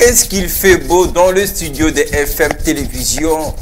Qu'est-ce qu'il fait beau dans le studio de FM Télévision?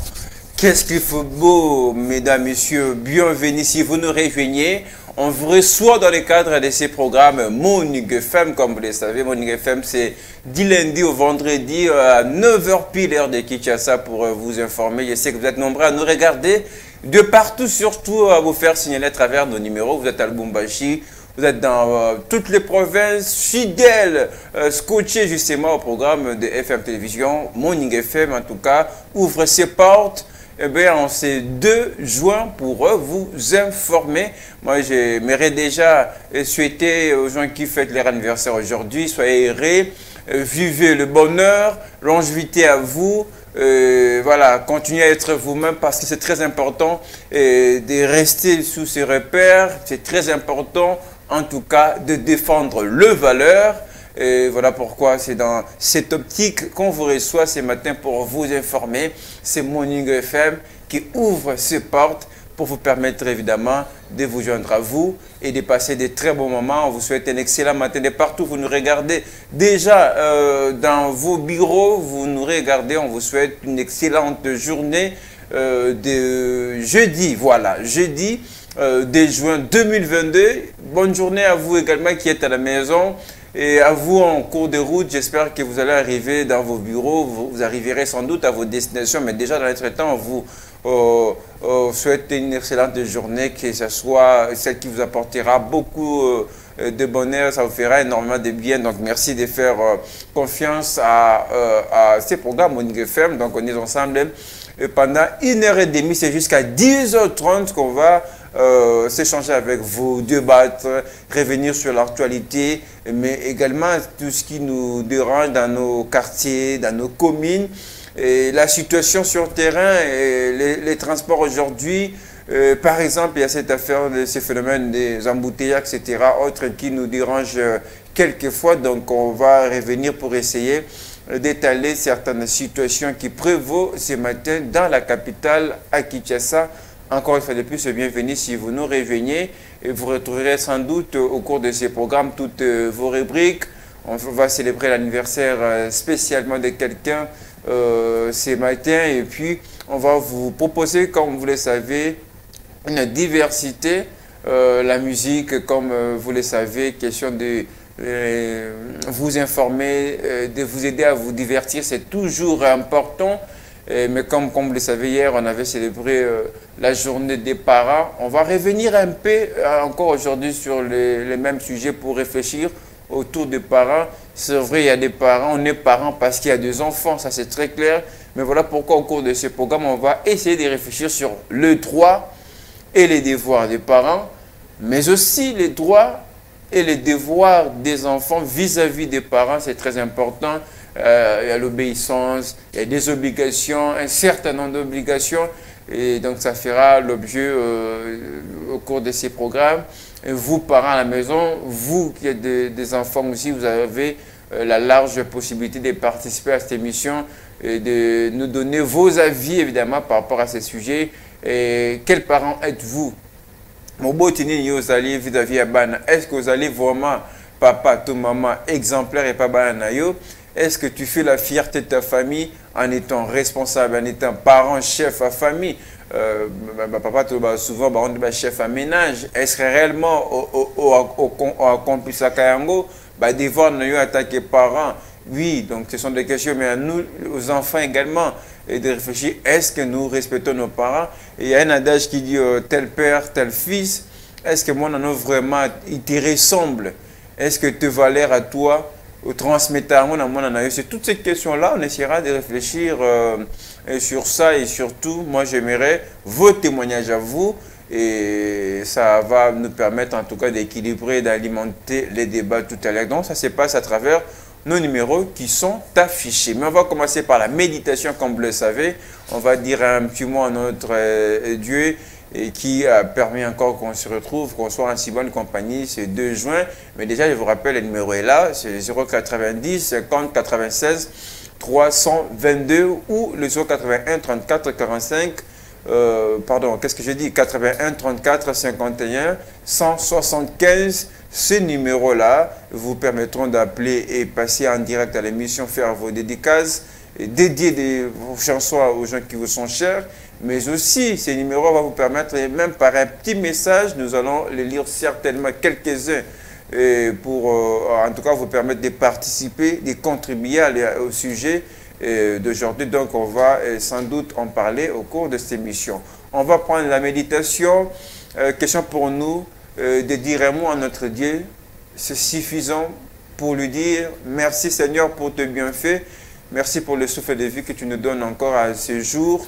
Qu'est-ce qu'il fait beau, mesdames, messieurs. Bienvenue si vous nous rejoignez. On vous reçoit dans le cadre de ces programmes Morning FM, comme vous le savez. Morning FM, c'est du lundi au vendredi à 9h pile, heure de Kinshasa, pour vous informer. Je sais que vous êtes nombreux à nous regarder de partout, surtout à vous faire signaler à travers nos numéros. Vous êtes à Lubumbashi. Vous êtes dans toutes les provinces, fidèles, scotchés justement au programme de FM Télévision. Morning FM, en tout cas, ouvre ses portes. Eh bien, en ces 2 juin pour vous informer. Moi, j'aimerais déjà souhaiter aux gens qui fêtent leur anniversaire aujourd'hui, soyez heureux, vivez le bonheur, longévité à vous. Voilà, continuez à être vous-même parce que c'est très important de rester sous ces repères. C'est très important, en tout cas, de défendre le valeur. Et voilà pourquoi c'est dans cette optique qu'on vous reçoit ce matin pour vous informer. C'est Morning FM qui ouvre ses portes pour vous permettre évidemment de vous joindre à vous et de passer de très bons moments. On vous souhaite un excellent matin de partout. Vous nous regardez déjà dans vos bureaux, vous nous regardez. On vous souhaite une excellente journée de jeudi. Voilà, jeudi 2 juin 2022. Bonne journée à vous également qui êtes à la maison. Et à vous en cours de route, j'espère que vous allez arriver dans vos bureaux, vous arriverez sans doute à vos destinations, mais déjà dans l'entretemps, on vous souhaite une excellente journée, que ce soit celle qui vous apportera beaucoup de bonheur, ça vous fera énormément de bien. Donc merci de faire confiance à ces programmes Morning FM. Donc on est ensemble pendant 1h30, c'est jusqu'à 10h30 qu'on va s'échanger avec vous, débattre, revenir sur l'actualité, mais également tout ce qui nous dérange dans nos quartiers, dans nos communes, et la situation sur le terrain, et les transports aujourd'hui. Par exemple, il y a cette affaire de ces phénomènes des embouteillages, etc., autres qui nous dérangent quelquefois. Donc on va revenir pour essayer d'étaler certaines situations qui prévaut ce matin dans la capitale à Kinshasa. Encore une fois de plus, bienvenue si vous nous rejoignez et vous retrouverez sans doute au cours de ces programmes toutes vos rubriques. On va célébrer l'anniversaire spécialement de quelqu'un ce matin et puis on va vous proposer, comme vous le savez, une diversité. La musique, comme vous le savez, question de vous informer, de vous aider à vous divertir, c'est toujours important. Mais comme vous le savez, hier, on avait célébré la journée des parents. On va revenir un peu encore aujourd'hui sur les mêmes sujets pour réfléchir autour des parents. C'est vrai, il y a des parents, on est parents parce qu'il y a des enfants, ça c'est très clair. Mais voilà pourquoi au cours de ce programme, on va essayer de réfléchir sur le droit et les devoirs des parents, mais aussi les droits et les devoirs des enfants vis-à-vis des parents. C'est très important. Il y a l'obéissance, il y a des obligations, un certain nombre d'obligations. Et donc, ça fera l'objet au cours de ces programmes. Et vous, parents à la maison, vous qui êtes des enfants aussi, vous avez la large possibilité de participer à cette émission et de nous donner vos avis, évidemment, par rapport à ces sujets. Et quels parents êtes-vous? Est-ce que vous allez vraiment, papa, tout maman, exemplaire et papa nayo? Est-ce que tu fais la fierté de ta famille en étant responsable, en étant parent, chef à famille? Papa, souvent, on dit chef à ménage. Est-ce que réellement, au accompli ça, devoir nous en tant que parents? Oui, donc ce sont des questions, mais à nous, aux enfants également, et de réfléchir, est-ce que nous respectons nos parents? Et il y a un adage qui dit tel père, tel fils. Est-ce que moi, non, vraiment, il te ressemble? Est-ce que te valeur à toi? C'est toutes ces questions-là, on essaiera de réfléchir sur ça et surtout, moi j'aimerais vos témoignages à vous et ça va nous permettre en tout cas d'équilibrer, d'alimenter les débats tout à l'heure. Donc ça se passe à travers nos numéros qui sont affichés. Mais on va commencer par la méditation comme vous le savez. On va dire un petit mot à notre Dieu et qui a permis encore qu'on se retrouve, qu'on soit en si bonne compagnie ce 2 juin. Mais déjà, je vous rappelle, le numéro est là, c'est 090 50 96 322 ou le 081 34 45 pardon, qu'est-ce que j'ai dit, 81 34 51 175. Ces numéros-là vous permettront d'appeler et passer en direct à l'émission, faire vos dédicaces, et dédier vos chansons aux gens qui vous sont chers. Mais aussi, ces numéros vont vous permettre, et même par un petit message, nous allons les lire certainement quelques-uns, pour en tout cas vous permettre de participer, de contribuer au sujet d'aujourd'hui. Donc on va sans doute en parler au cours de cette émission. On va prendre la méditation. Question pour nous, de dire un mot à notre Dieu. C'est suffisant pour lui dire merci Seigneur pour tes bienfaits. Merci pour le souffle de vie que tu nous donnes encore à ce jour.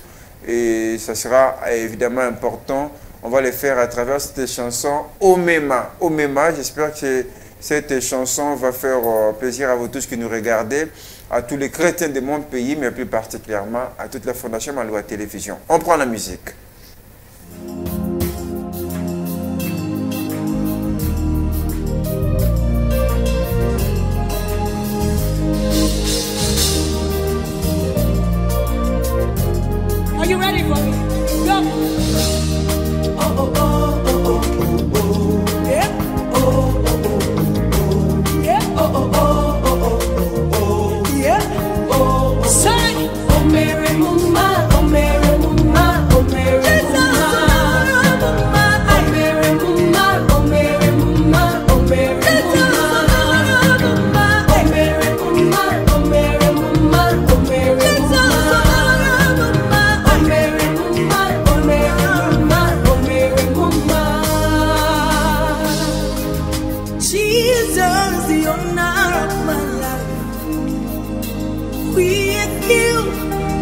Et ça sera évidemment important. On va le faire à travers cette chanson Omema. Omema, j'espère que cette chanson va faire plaisir à vous tous qui nous regardez, à tous les chrétiens de mon pays, mais plus particulièrement à toute la Fondation Maloa Télévision. On prend la musique. Are you ready for me? Go! Oh, oh, oh, oh, oh, oh, oh. Yeah. Oh, oh, oh, oh, oh. Yeah. Oh, oh, oh, oh, oh, oh. Yeah. Oh, oh. Say! Oh, Mary Muma, oh, Mary Muma, oh, Mary Muma. Oh, Mary Muma, oh, Mary Muma, oh, Mary Muma. Oh, Mary Muma, oh, Mary Muma, oh, Mary Muma. Jesus, the honor of my life. With you,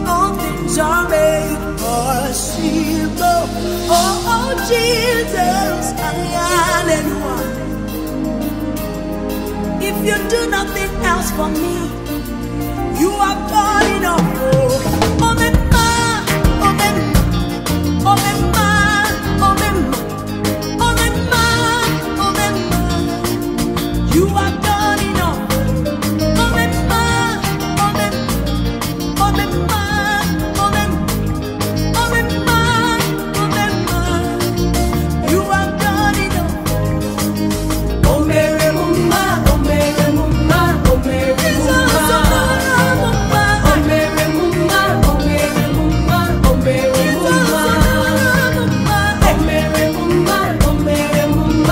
all things are made possible. Oh, Jesus, I am one. If you do nothing else for me, you are born enough. Oh, Mema, oh, Mema, oh, Mema, oh, Mema. You are done enough. Oh, Mema, oh, Mema, oh, Mema, oh, Mema, oh, Mema, oh, Mema. You are done enough. Oh, Mary Muma, oh, Mary Muma, oh, Mary Muma. Oh, Mary Muma, oh, Mary Muma, oh, Mary Muma. Oh, Mary Muma, oh, Mary Muma, oh, Mary Muma.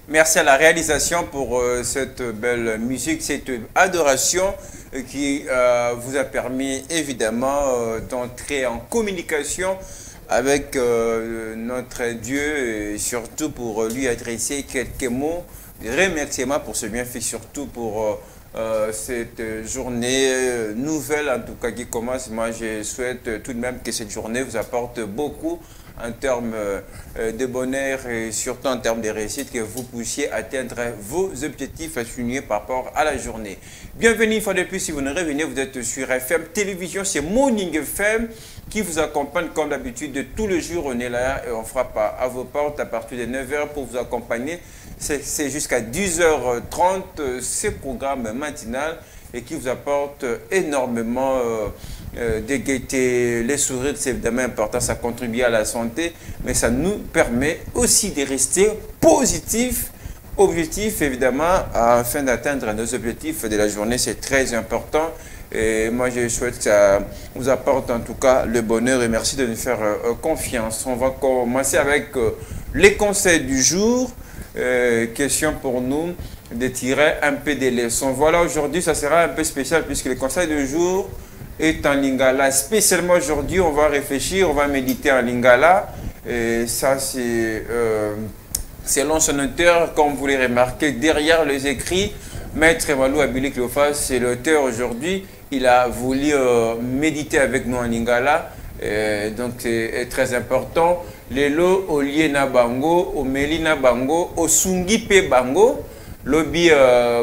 Merci à la réalisation pour cette belle musique, cette adoration qui vous a permis évidemment d'entrer en communication avec notre Dieu et surtout pour lui adresser quelques mots de remerciement pour ce bienfait, surtout pour cette journée nouvelle en tout cas qui commence. Moi je souhaite tout de même que cette journée vous apporte beaucoup en termes de bonheur et surtout en termes de réussite, que vous puissiez atteindre vos objectifs assignés par rapport à la journée. Bienvenue une fois de plus, si vous nous revenez, vous êtes sur FM Télévision, c'est Morning FM qui vous accompagne comme d'habitude tous les jours. On est là et on frappe à vos portes à partir de 9h pour vous accompagner. C'est jusqu'à 10h30 ce programme matinal et qui vous apporte énormément de gaieté. Les sourires, c'est évidemment important, ça contribue à la santé, mais ça nous permet aussi de rester positifs, objectifs évidemment, afin d'atteindre nos objectifs de la journée. C'est très important et moi je souhaite que ça vous apporte en tout cas le bonheur et merci de nous faire confiance. On va commencer avec les conseils du jour. Question pour nous de tirer un peu des leçons. Voilà, aujourd'hui ça sera un peu spécial puisque le conseil du jour est en lingala. Spécialement aujourd'hui, on va réfléchir, on va méditer en lingala. Et ça, c'est selon son auteur, comme vous l'avez remarqué, derrière les écrits, Maître Malou Abili Cléophas, c'est l'auteur aujourd'hui. Il a voulu méditer avec nous en lingala. Donc c'est très important. Lelo olie na bango, omeli na bango, osungi pe bango. Lobi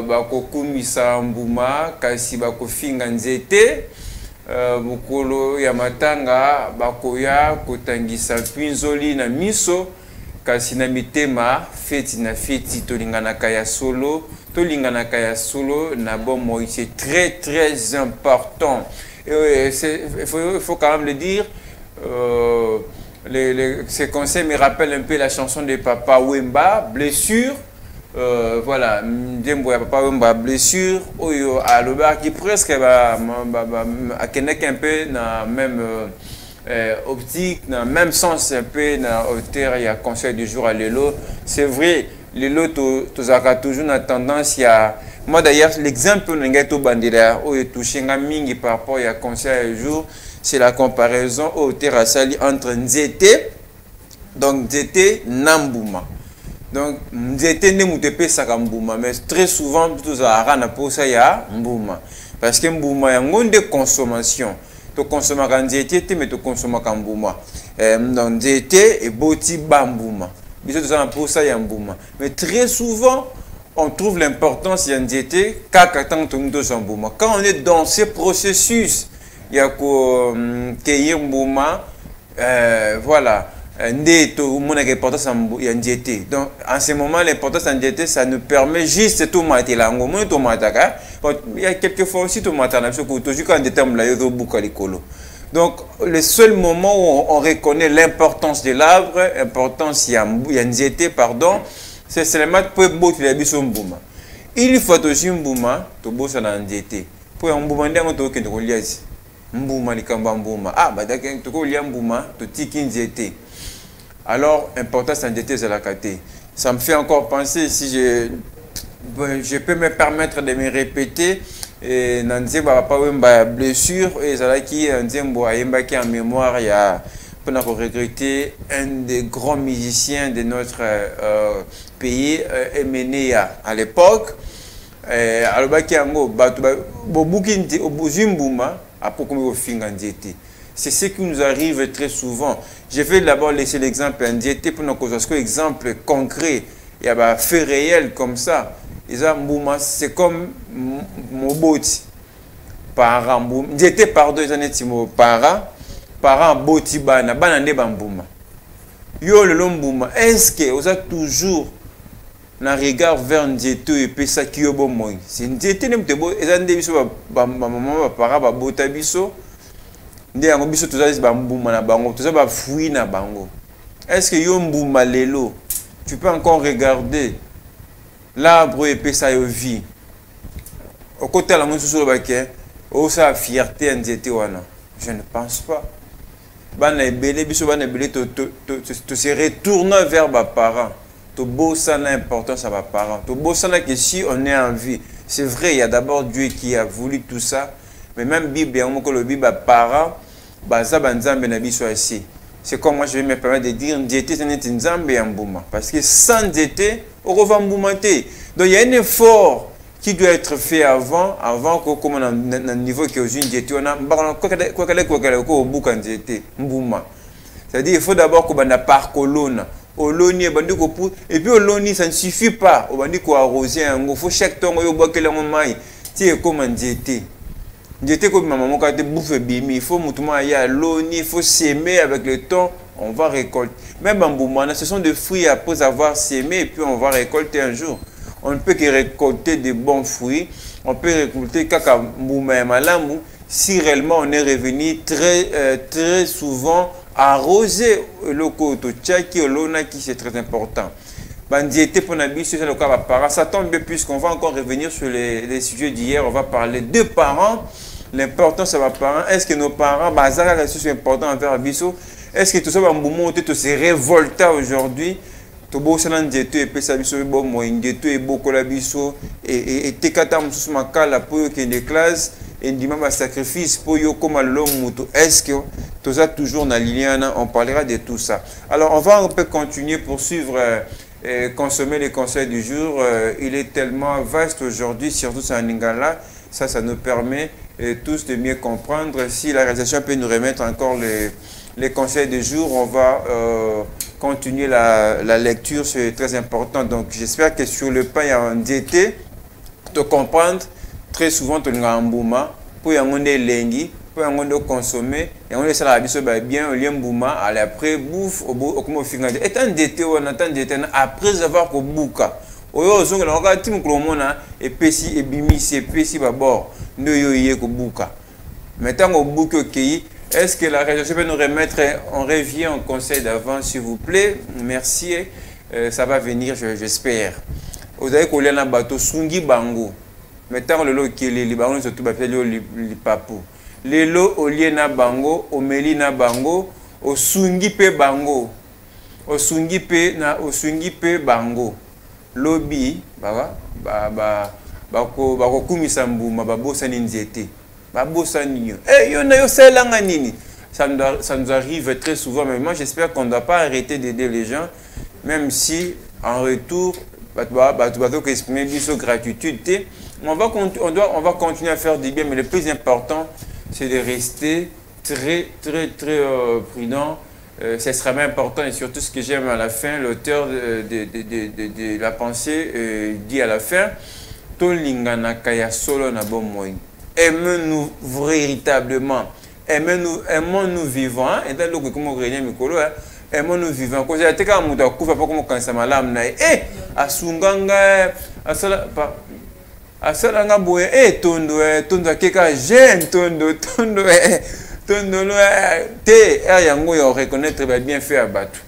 bakokumisa mbuma, kasi bakofinga nzete. Mukolo ya matanga bakoya kotangisa mpinzoli na miso kasi na mitema feti na feti tolinganaka ya solo na bomo. C'est très important. Il faut quand même le dire. Ces conseils me rappellent un peu la chanson de Papa Wemba, Blessure. Voilà, Ndembo ya Papa Wemba, Blessure. Oyo aloba qui presque a un peu na même optique, dans le même sens un peu dans hauteur. Il y a conseil du jour à Lelo. C'est vrai, Lelo tu as toujours une tendance. Moi d'ailleurs, l'exemple que bandira où est touché mingi par rapport à conseil du jour, c'est la comparaison au terrassali entre Nzete, donc Nzete Nambuma. Donc Nzete ne mutepe sakambuma, mais très souvent tout ça rana pour ça ya mbuma, parce que mbuma y a une de consommation. Tu consommes quand Nzete, mais tu consommes quand mbuma. Donc Nzete et boti bambuma. Bisous tout ça pour ça ya mbuma. Mais très souvent on trouve l'importance de Nzete quand on est dans ce processus. Il y a que mbuma, voilà. Donc en ce moment l'importance en diété ça nous permet juste tout mater là il y a quelques fois aussi tout mater donc le seul moment où on reconnaît l'importance de l'arbre, l'importance diété pardon, c'est seulement pour mbuma. Il faut aussi mbuma to bossa na diété pour mbuma ndango to kende ko liazi mbuma likamba mbuma badaka to ko lia mbuma to tiki diété. Alors, importance en diété, c'est la caté. Ça me fait encore penser, si je Bon, je peux me permettre de me répéter. Et Nzembo a pas eu blessure et ça qui Nzembo a en mémoire il y a pour regretter un des grands musiciens de notre pays Emené à l'époque. Alors c'est ce qui nous arrive très souvent. Je vais d'abord laisser l'exemple Ndiété pour nous causer un exemple concret. Il y a des faits réels comme ça. C'est comme Moboti. Parents, Ndiété pardon, parents boti bana ne bambouma. Yo le lombuma. Est-ce que vous avez toujours na regard vers Ndiété et puis ça qui est bon moi. C'est Ndiété nem te bo ezande biso ba maman ba para ba bota biso. Ndé yango biso tozali ba mbuma na bango, tozali ba fruit na bango. Est-ce que yo mbuma lelo, tu peux encore regarder l'arbre et puis ça yo vie. Au côté la monsu sur le baquet, oh ça fierté Ndiété wana. Je ne pense pas. Bana ebele biso bana ebele to se retourner vers ba parents. To beau ça l'importance à ba parents. To beau ça que si on est en vie, c'est vrai, il y a d'abord Dieu qui a voulu tout ça, mais même Bible, que le Bible parents, baza banzambe na biso ici. C'est comme moi je vais me permettre de dire Ndiété c'est net nzambe en bouma parce que sans Ndiété, on revend boumate. Donc il y a un effort qui doit être fait avant que comme on a un niveau qui est aux Ndiété on a quoi buka Ndiété mbouma. C'est-à-dire il faut d'abord qu'on a par colonne. Oloni et puis oloni ça ne suffit pas. On va dire qu'on arroser il faut chaque temps on boit que la maille. C'est comme Ndiété. Ndiété comme maman quand tu bouffes bimi, il faut mutuellement y a l'oni, il faut s'aimer avec le temps, on va récolter. Même en boumana, ce sont des fruits après avoir sémé et puis on va récolter un jour. On ne peut que récolter des bons fruits. On peut récolter kaka mbouma et malamu si réellement on est revenu très souvent arroser le koto tchaki olona qui c'est très important. Ndiété pour Nabi, c'est le cas de parents. Ça tombe bien puisqu'on va encore revenir sur les sujets d'hier. On va parler de parents. L'importance de nos parents. Est-ce que nos parents, c'est important envers Abisso? Est-ce que tout ça va se révolter aujourd'hui? Tout beau c'est Ndiété et puis ça Abisso est bon moi. Ndiété est beaucoup l'Abisso et tekata mususu makala pour que les classes et dimanche un sacrifice pour yo comme l'homme. Est-ce que tout ça toujours dans l'Iliana? On parlera de tout ça. Alors on va un peu continuer pour suivre. Consommer les conseils du jour, il est tellement vaste aujourd'hui, surtout sur Lingala. Ça nous permet tous de mieux comprendre. Si la réalisation peut nous remettre encore les conseils du jour, on va continuer la lecture, c'est très important. Donc j'espère que sur le pain, il y a un Ndiété, de comprendre très souvent ton ngambuma, pour y avoir des lengi, pour y avoir consommer, et on laisse la biso bien, au lien bouma, à l'après bouffe, au comme au final. Et tant Ndiété, on attend Ndiété après avoir qu'au bouka. Oyo zonga la regarde tim kromona et pesi et bimi c'est pesi babord ne yo yé ko bouka. Maintenant au bouka qui est-ce que la région peut nous remettre, on revient en conseil d'avant s'il vous plaît. Merci, ça va venir j'espère. Vous avez collé un bateau sungi bango. Maintenant le lot qui est les bango surtout bapé le papou. Les lots au lieu na bango, au meli na bango, au sungi pe bango. Au sungi pe bango. Lobby, bako kumisa mbuma babosa Ndiété. Babosa nyo. Eh yo na yo selanga nini. Ça nous arrive très souvent, mais moi j'espère qu'on ne doit pas arrêter d'aider les gens, même si en retour, tu vas exprimer biso gratitude. On va continuer à faire du bien, mais le plus important, c'est de rester très prudent. Ce sera même important et surtout ce que j'aime à la fin, l'auteur de la pensée dit à la fin, aimons-nous véritablement, aimons-nous vivants, et dans le comment aimons-nous vivants. Quand j'ai été comme un coup, pas comme quand ça m'a l'âme, à Sunganga, à Salanga Boué, tondo, keka, jeune, tondo, on reconnaître bien fait à battre.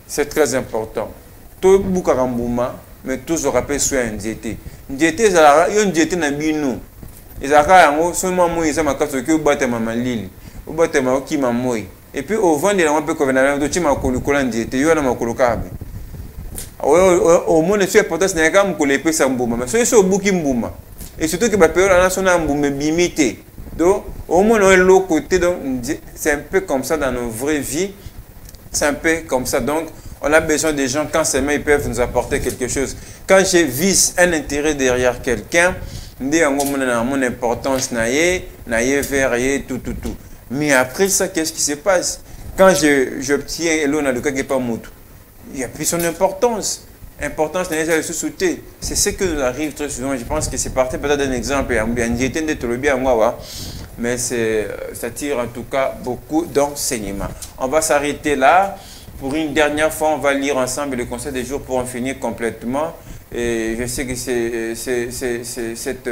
C'est très important. Tout Boukarambouma, mais tous on rappelle sur Ndiété. Ndiété, il y a Ndiété na binu. Ils ont seulement moi ils ont ma carte que vous battez ma lili, vous battez ma qui m'a moi. Et puis au vent de la on peut convenir de tu m'as colocola Ndiété, yo na ma colocabe. au moins c'est important c'est quand qu'on les peut s'embouma mais c'est au bouki mbouma et surtout que ma période là son mbouma bimité donc au moins on est l'autre côté donc c'est un peu comme ça dans nos vraies vies c'est un peu comme ça donc on a besoin des gens quand seulement ils peuvent nous apporter quelque chose quand je vise un intérêt derrière quelqu'un mon importance naïe vers tout mais après ça qu'est-ce qui se passe quand j'obtiens l'eau dans le cas qui n'est pas moutou il n'y a plus son importance. Importance n'est pas sous sauter. C'est ce que nous arrive très souvent. Je pense que c'est parti peut-être d'un exemple. Mais ça tire en tout cas beaucoup d'enseignements. On va s'arrêter là. Pour une dernière fois, on va lire ensemble le conseil des jours pour en finir complètement. Et je sais que cette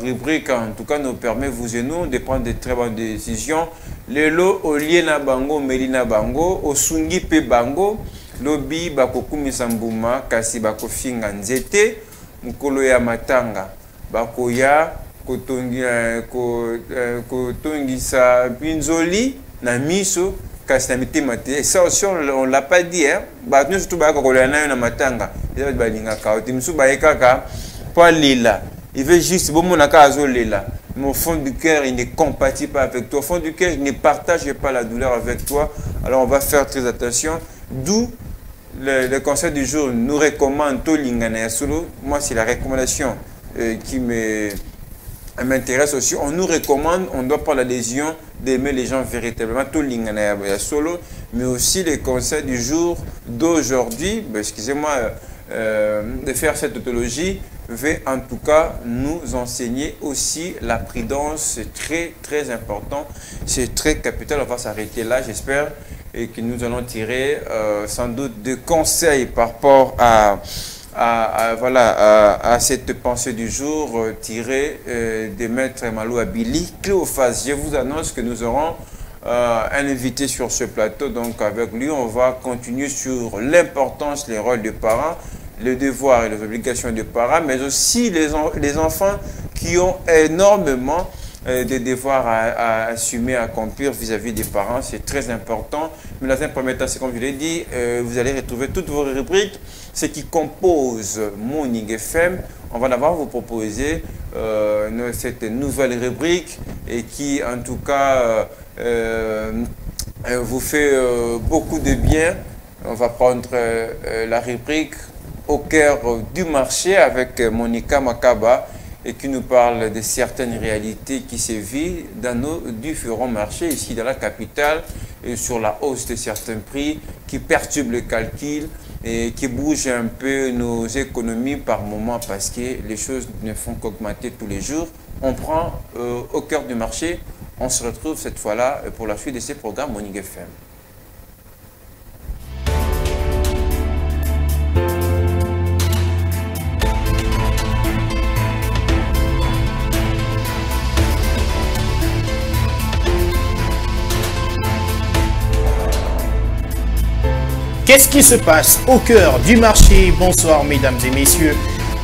rubrique, en tout cas, nous permet, vous et nous, de prendre de très bonnes décisions. Lelo Oliena Bango, Melina Bango, Osungi Pe Bango, Lobi Bakokumi Sambuma, Kasi Bakofinga Nzete, Mukolo ya Matanga, Bakoya, Kotongisa Binzoli, Namiso, Kasi Namite Mate. Ça aussi, on ne l'a pas dit, hein. Nous, surtout, Bakokolana na Matanga, il y a Balinga Kao, Timsu Baekaka, pas Lila. Il veut juste, bon, mon akazo Lila. Mais au fond du cœur, il ne compatit pas avec toi. Au fond du cœur, il ne partage pas la douleur avec toi. Alors, on va faire très attention. D'où le conseil du jour nous recommande Tolingana Solo. Moi, c'est la recommandation qui m'intéresse aussi. On nous recommande, on doit prendre l'adhésion d'aimer les gens véritablement. Tolingana Solo. Mais aussi les conseils du jour d'aujourd'hui. Excusez-moi de faire cette tautologie. Va en tout cas nous enseigner aussi la prudence, c'est très important, c'est très capital. On va s'arrêter là, j'espère, et que nous allons tirer sans doute des conseils par rapport à cette pensée du jour tirée de Maître Malou Abili Cléophas. Je vous annonce que nous aurons un invité sur ce plateau, donc avec lui on va continuer sur l'importance, les rôles des parents, les devoirs et les obligations des parents, mais aussi les enfants qui ont énormément de devoirs à assumer, à accomplir vis-à-vis des parents. C'est très important. Mais dans un premier temps, c'est comme je l'ai dit, vous allez retrouver toutes vos rubriques, ce qui compose Morning FM. On va d'abord vous proposer cette nouvelle rubrique et qui, en tout cas, vous fait beaucoup de bien. On va prendre la rubrique au cœur du marché avec Monica Makaba et qui nous parle de certaines réalités qui se vivent dans nos différents marchés ici dans la capitale et sur la hausse de certains prix qui perturbent le calcul et qui bougent un peu nos économies par moment parce que les choses ne font qu'augmenter tous les jours. On prend au cœur du marché. On se retrouve cette fois-là pour la suite de ces programmes Morning FM. Qu'est-ce qui se passe au cœur du marché? Bonsoir mesdames et messieurs,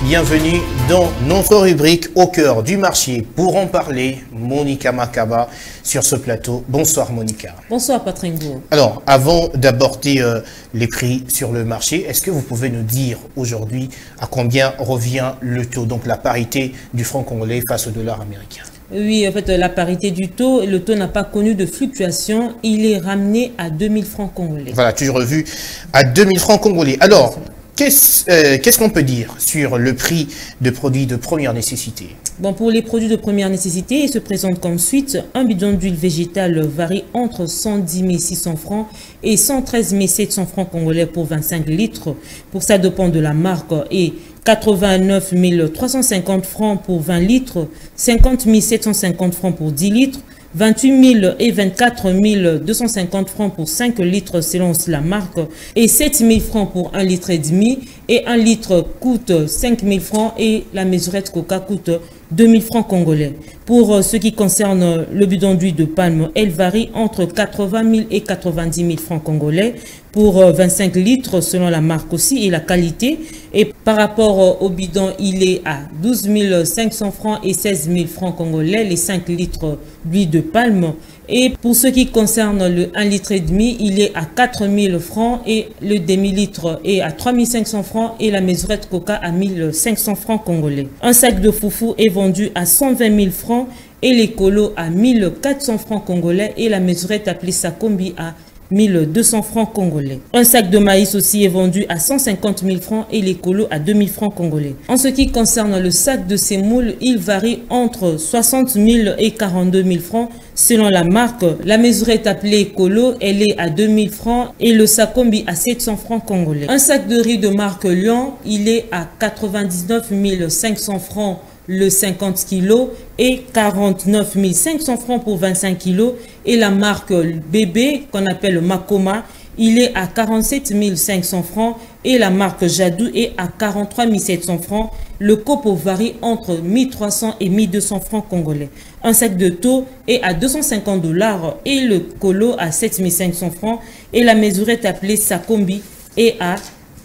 bienvenue dans notre rubrique au cœur du marché. Pour en parler, Monica Makaba sur ce plateau. Bonsoir Monica. Bonsoir Patrick Gour. Alors, avant d'aborder les prix sur le marché, est-ce que vous pouvez nous dire aujourd'hui à combien revient le taux, donc la parité du franc congolais face au dollar américain? Oui, en fait, la parité du taux, le taux n'a pas connu de fluctuation. Il est ramené à 2000 francs congolais. Voilà, toujours revu à 2000 francs congolais. Alors, qu'est-ce qu'on peut dire sur le prix de produits de première nécessité? Bon, pour les produits de première nécessité, il se présente comme suite. Un bidon d'huile végétale varie entre 110 600 francs et 113 700 francs congolais pour 25 litres. Pour ça dépend de la marque et 89 350 francs pour 20 litres, 50 750 francs pour 10 litres, 28 000 et 24 250 francs pour 5 litres selon la marque et 7 000 francs pour 1 litre et demi et 1 litre coûte 5 000 francs et la mesurette Coca coûte 2 000 francs congolais. Pour ce qui concerne le bidon d'huile de palme, elle varie entre 80 000 et 90 000 francs congolais pour 25 litres selon la marque aussi et la qualité. Et par rapport au bidon, il est à 12 500 francs et 16 000 francs congolais, les 5 litres d'huile de palme. Et pour ce qui concerne le 1,5 litre, il est à 4 000 francs et le demi-litre est à 3 500 francs et la mesurette Coca à 1 500 francs congolais. Un sac de foufou est vendu à 120 000 francs et les colos à 1 400 francs congolais et la mesurette appelée Sakombi à 1 200 francs congolais. Un sac de maïs aussi est vendu à 150 000 francs et les colos à 2 000 francs congolais. En ce qui concerne le sac de semoule, il varie entre 60 000 et 42 000 francs selon la marque. La mesurette appelée colo, elle est à 2 000 francs et le sakombi à 700 francs congolais. Un sac de riz de marque Lyon, il est à 99 500 francs le 50 kg et 49 500 francs pour 25 kg. Et la marque bébé qu'on appelle Makoma, il est à 47 500 francs et la marque Jadou est à 43 700 francs. Le copeau varie entre 1300 et 1200 francs congolais. Un sac de taux est à 250 $ et le colo à 7500 francs et la mesurette appelée Sakombi est à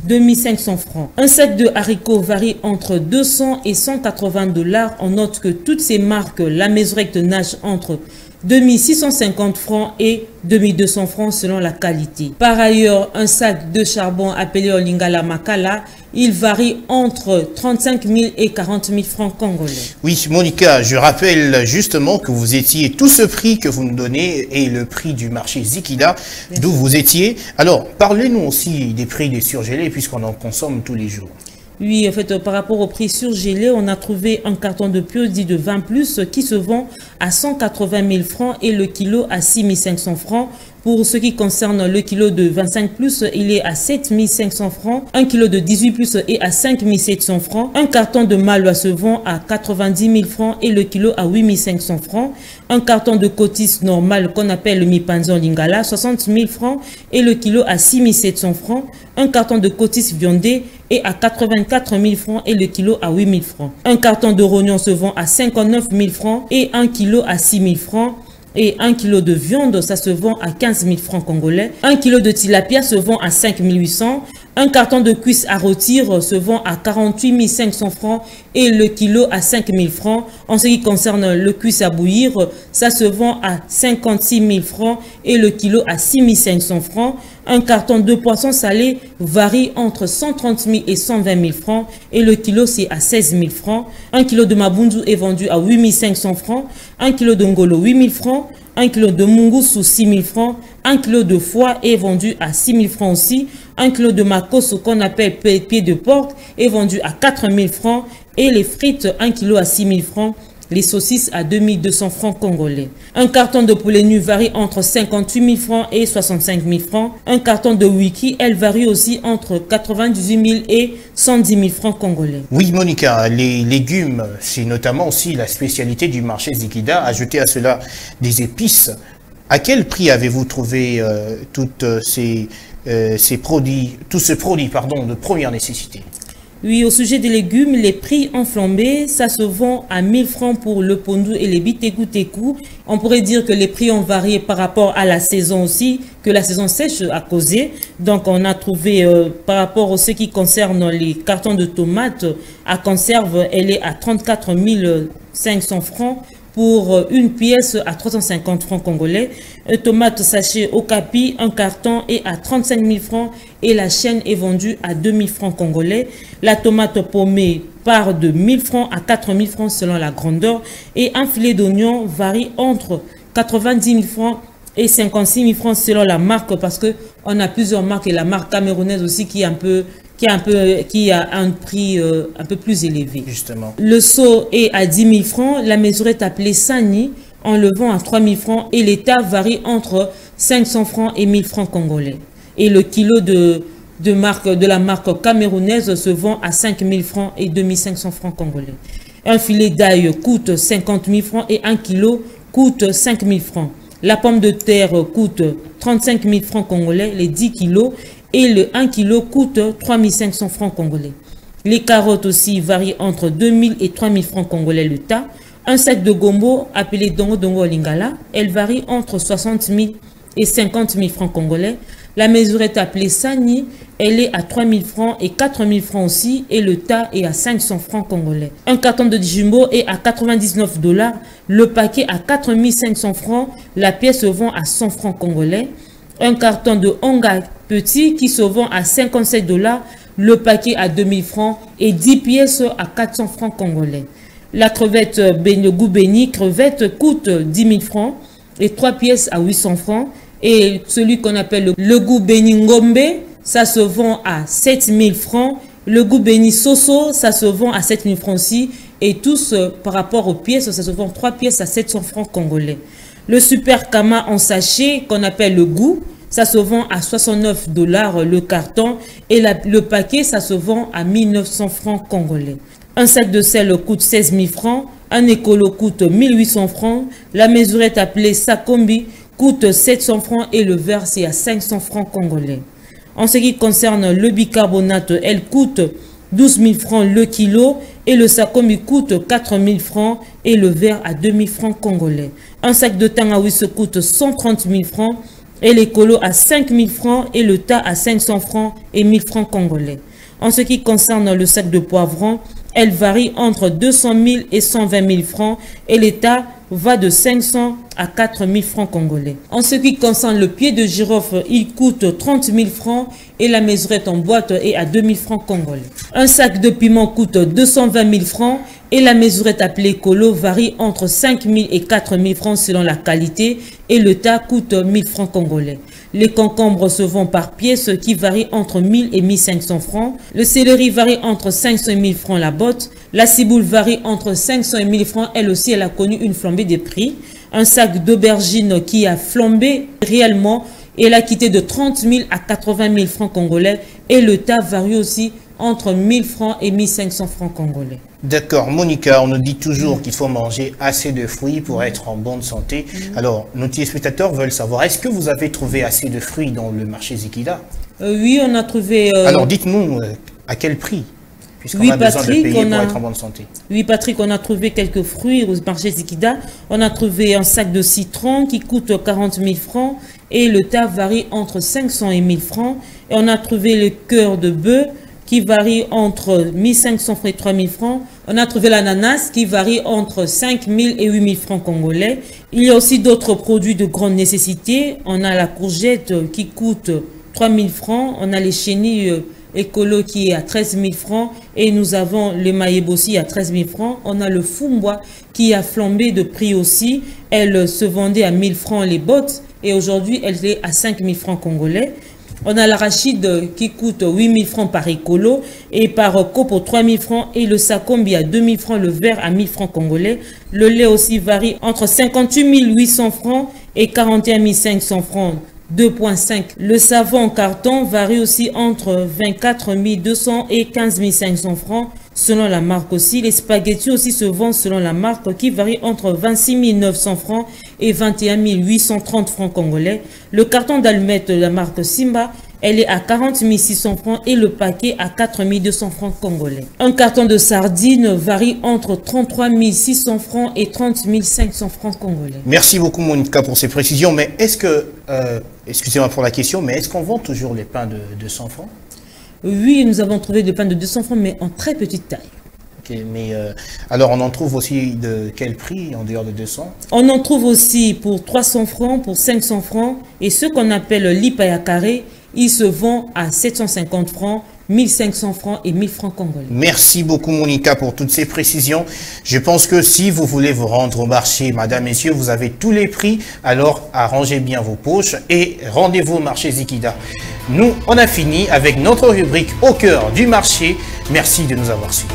2500 francs. Un sac de haricots varie entre 200 et 180 $. On note que toutes ces marques, la mesurette nage entre 2650 francs et 2200 francs selon la qualité. Par ailleurs, un sac de charbon appelé Olingala Makala, il varie entre 35 000 et 40 000 francs congolais. Oui, Monica, je rappelle justement que vous étiez, tout ce prix que vous nous donnez est le prix du marché Zikida, d'où vous étiez. Alors, parlez-nous aussi des prix des surgelés puisqu'on en consomme tous les jours. Oui, en fait, par rapport au prix surgelé, on a trouvé un carton de Pio dit de 20 plus qui se vend à 180 000 francs et le kilo à 6 500 francs. Pour ce qui concerne le kilo de 25 plus, il est à 7 500 francs. Un kilo de 18 plus est à 5 700 francs. Un carton de Malwa se vend à 90 000 francs et le kilo à 8 500 francs. Un carton de cotis normal qu'on appelle le Mipanzon Lingala, 60 000 francs et le kilo à 6 700 francs. Un carton de cotis viandé est à 84 000 francs et le kilo à 8 000 francs. Un carton de rognon se vend à 59 000 francs et un kilo à 6 000 francs. Et 1 kg de viande, ça se vend à 15 000 francs congolais. 1 kg de tilapia se vend à 5 800. Un carton de cuisse à rôtir se vend à 48 500 francs et le kilo à 5 000 francs. En ce qui concerne le cuisse à bouillir, ça se vend à 56 000 francs et le kilo à 6 500 francs. Un carton de poisson salé varie entre 130 000 et 120 000 francs et le kilo c'est à 16 000 francs. 1 kg de mabundu est vendu à 8 500 francs. 1 kg de ngolo 8 000 francs. 1 kg de mungu sous 6 000 francs. 1 kg de foie est vendu à 6 000 francs aussi. 1 kg de makos qu'on appelle pied de porc est vendu à 4 000 francs. Et les frites 1 kg à 6 000 francs. Les saucisses à 2200 francs congolais. Un carton de poulet nu varie entre 58 000 francs et 65 000 francs. Un carton de wiki, elle varie aussi entre 98 000 et 110 000 francs congolais. Oui, Monica, les légumes, c'est notamment aussi la spécialité du marché Zikida. Ajoutez à cela des épices. À quel prix avez-vous trouvé tous ces produits de première nécessité? Oui, au sujet des légumes, les prix ont flambé. Ça se vend à 1000 francs pour le pondou et les bitékou-tékou. On pourrait dire que les prix ont varié par rapport à la saison aussi, que la saison sèche a causé. Donc, on a trouvé, par rapport à ce qui concerne les cartons de tomates à conserve, elle est à 34 500 francs. Pour une pièce à 350 francs congolais. Tomate sachet au capi, un carton est à 35 000 francs et la chaîne est vendue à 2 000 francs congolais. La tomate paumée part de 1000 francs à 4 000 francs selon la grandeur et un filet d'oignon varie entre 90 000 francs et 56 000 francs selon la marque parce que on a plusieurs marques et la marque camerounaise aussi qui a un prix un peu plus élevé. Justement. Le seau est à 10 000 francs, la mesurette appelée Sani, on le vend à 3 000 francs et l'état varie entre 500 francs et 1000 francs congolais. Et le kilo de la marque camerounaise se vend à 5 000 francs et 2 500 francs congolais. Un filet d'ail coûte 50 000 francs et 1 kilo coûte 5 000 francs. La pomme de terre coûte 35 000 francs congolais, les 10 kilos. Et le 1 kg coûte 3 500 francs congolais. Les carottes aussi varient entre 2 000 et 3 000 francs congolais le tas. Un sac de gombo appelé Dongo Dongo Lingala, elle varie entre 60 000 et 50 000 francs congolais. La mesurette appelée Sani, elle est à 3 000 francs et 4 000 francs aussi, et le tas est à 500 francs congolais. Un carton de Jumbo est à 99 $, le paquet à 4 500 francs, la pièce se vend à 100 francs congolais. Un carton de Onga Petit qui se vend à 57 $, le paquet à 2 000 francs et 10 pièces à 400 francs congolais. La crevette le goût béni, crevette coûte 10 000 francs et 3 pièces à 800 francs. Et celui qu'on appelle le goût béni Ngombe, ça se vend à 7 000 francs. Le goût béni Soso, ça se vend à 7 000 francs aussi. Et tous, par rapport aux pièces, ça se vend 3 pièces à 700 francs congolais. Le super Kama en sachet, qu'on appelle le goût, ça se vend à 69 $ le carton. Et le paquet, ça se vend à 1900 francs congolais. Un sac de sel coûte 16 000 francs. Un écolo coûte 1800 francs. La mesurette appelée Sakombi coûte 700 francs et le verre c'est à 500 francs congolais. En ce qui concerne le bicarbonate, elle coûte 12 000 francs le kilo et le Sakombi coûte 4 000 francs et le verre à 2 000 francs congolais. Un sac de Tangawi coûte 130 000 francs et l'écolo à 5 000 francs et le tas à 500 francs et 1000 francs congolais. En ce qui concerne le sac de poivrons, elle varie entre 200 000 et 120 000 francs et l'État va de 500 à 4 000 francs congolais. En ce qui concerne le pied de girofle, il coûte 30 000 francs et la mesurette en boîte est à 2 000 francs congolais. Un sac de piment coûte 220 000 francs et la mesurette appelée colo varie entre 5 000 et 4 000 francs selon la qualité et le tas coûte 1 000 francs congolais. Les concombres se vendent par pièce qui varient entre 1 000 et 1 500 francs. Le céleri varie entre 500 et 1 000 francs la botte. La ciboule varie entre 500 et 1 000 francs. Elle aussi, elle a connu une flambée des prix. Un sac d'aubergine qui a flambé réellement, elle a quitté de 30 000 à 80 000 francs congolais. Et le tas varie aussi entre 1 000 francs et 1 500 francs congolais. D'accord, Monica, on nous dit toujours qu'il faut manger assez de fruits pour être en bonne santé. Alors, nos téléspectateurs veulent savoir, est-ce que vous avez trouvé assez de fruits dans le marché Zikida? Oui, on a trouvé... Alors, dites-nous, à quel prix? Puisqu'on a besoin de payer pour être en bonne santé. Oui, Patrick, on a trouvé quelques fruits au marché Zikida. On a trouvé un sac de citron qui coûte 40 000 francs et le tas varie entre 500 et 1 000 francs. Et on a trouvé le cœur de bœuf qui varie entre 1 500 francs et 3 000 francs. On a trouvé l'ananas qui varie entre 5 000 et 8 000 francs congolais. Il y a aussi d'autres produits de grande nécessité. On a la courgette qui coûte 3 000 francs. On a les chenilles écolo qui est à 13 000 francs. Et nous avons le maïeb aussi à 13 000 francs. On a le fumbwa qui a flambé de prix aussi. Elle se vendait à 1 000 francs les bottes. Et aujourd'hui, elle est à 5 000 francs congolais. On a l'arachide qui coûte 8 000 francs par écolo et par copo 3 000 francs et le sakombi à 2 000 francs, le verre à 1 000 francs congolais. Le lait aussi varie entre 58 800 francs et 41 500 francs, 2,5. Le savon en carton varie aussi entre 24 200 et 15 500 francs selon la marque aussi. Les spaghettis aussi se vendent selon la marque qui varie entre 26 900 francs et 21 830 francs congolais. Le carton d'allumettes de la marque Simba, elle est à 40 600 francs et le paquet à 4 200 francs congolais. Un carton de sardines varie entre 33 600 francs et 30 500 francs congolais. Merci beaucoup Monica pour ces précisions, mais est-ce que, excusez-moi pour la question, mais est-ce qu'on vend toujours les pains de 200 francs? Oui, nous avons trouvé des pains de 200 francs, mais en très petite taille. Ok, mais alors on en trouve aussi de quel prix en dehors de 200? On en trouve aussi pour 300 francs, pour 500 francs, et ce qu'on appelle l'ipaya carré, il se vend à 750 francs, 1500 francs et 1000 francs congolais. Merci beaucoup Monica pour toutes ces précisions. Je pense que si vous voulez vous rendre au marché, madame, messieurs, vous avez tous les prix, alors arrangez bien vos poches et rendez-vous au marché Zikida. Nous, on a fini avec notre rubrique au cœur du marché. Merci de nous avoir suivis.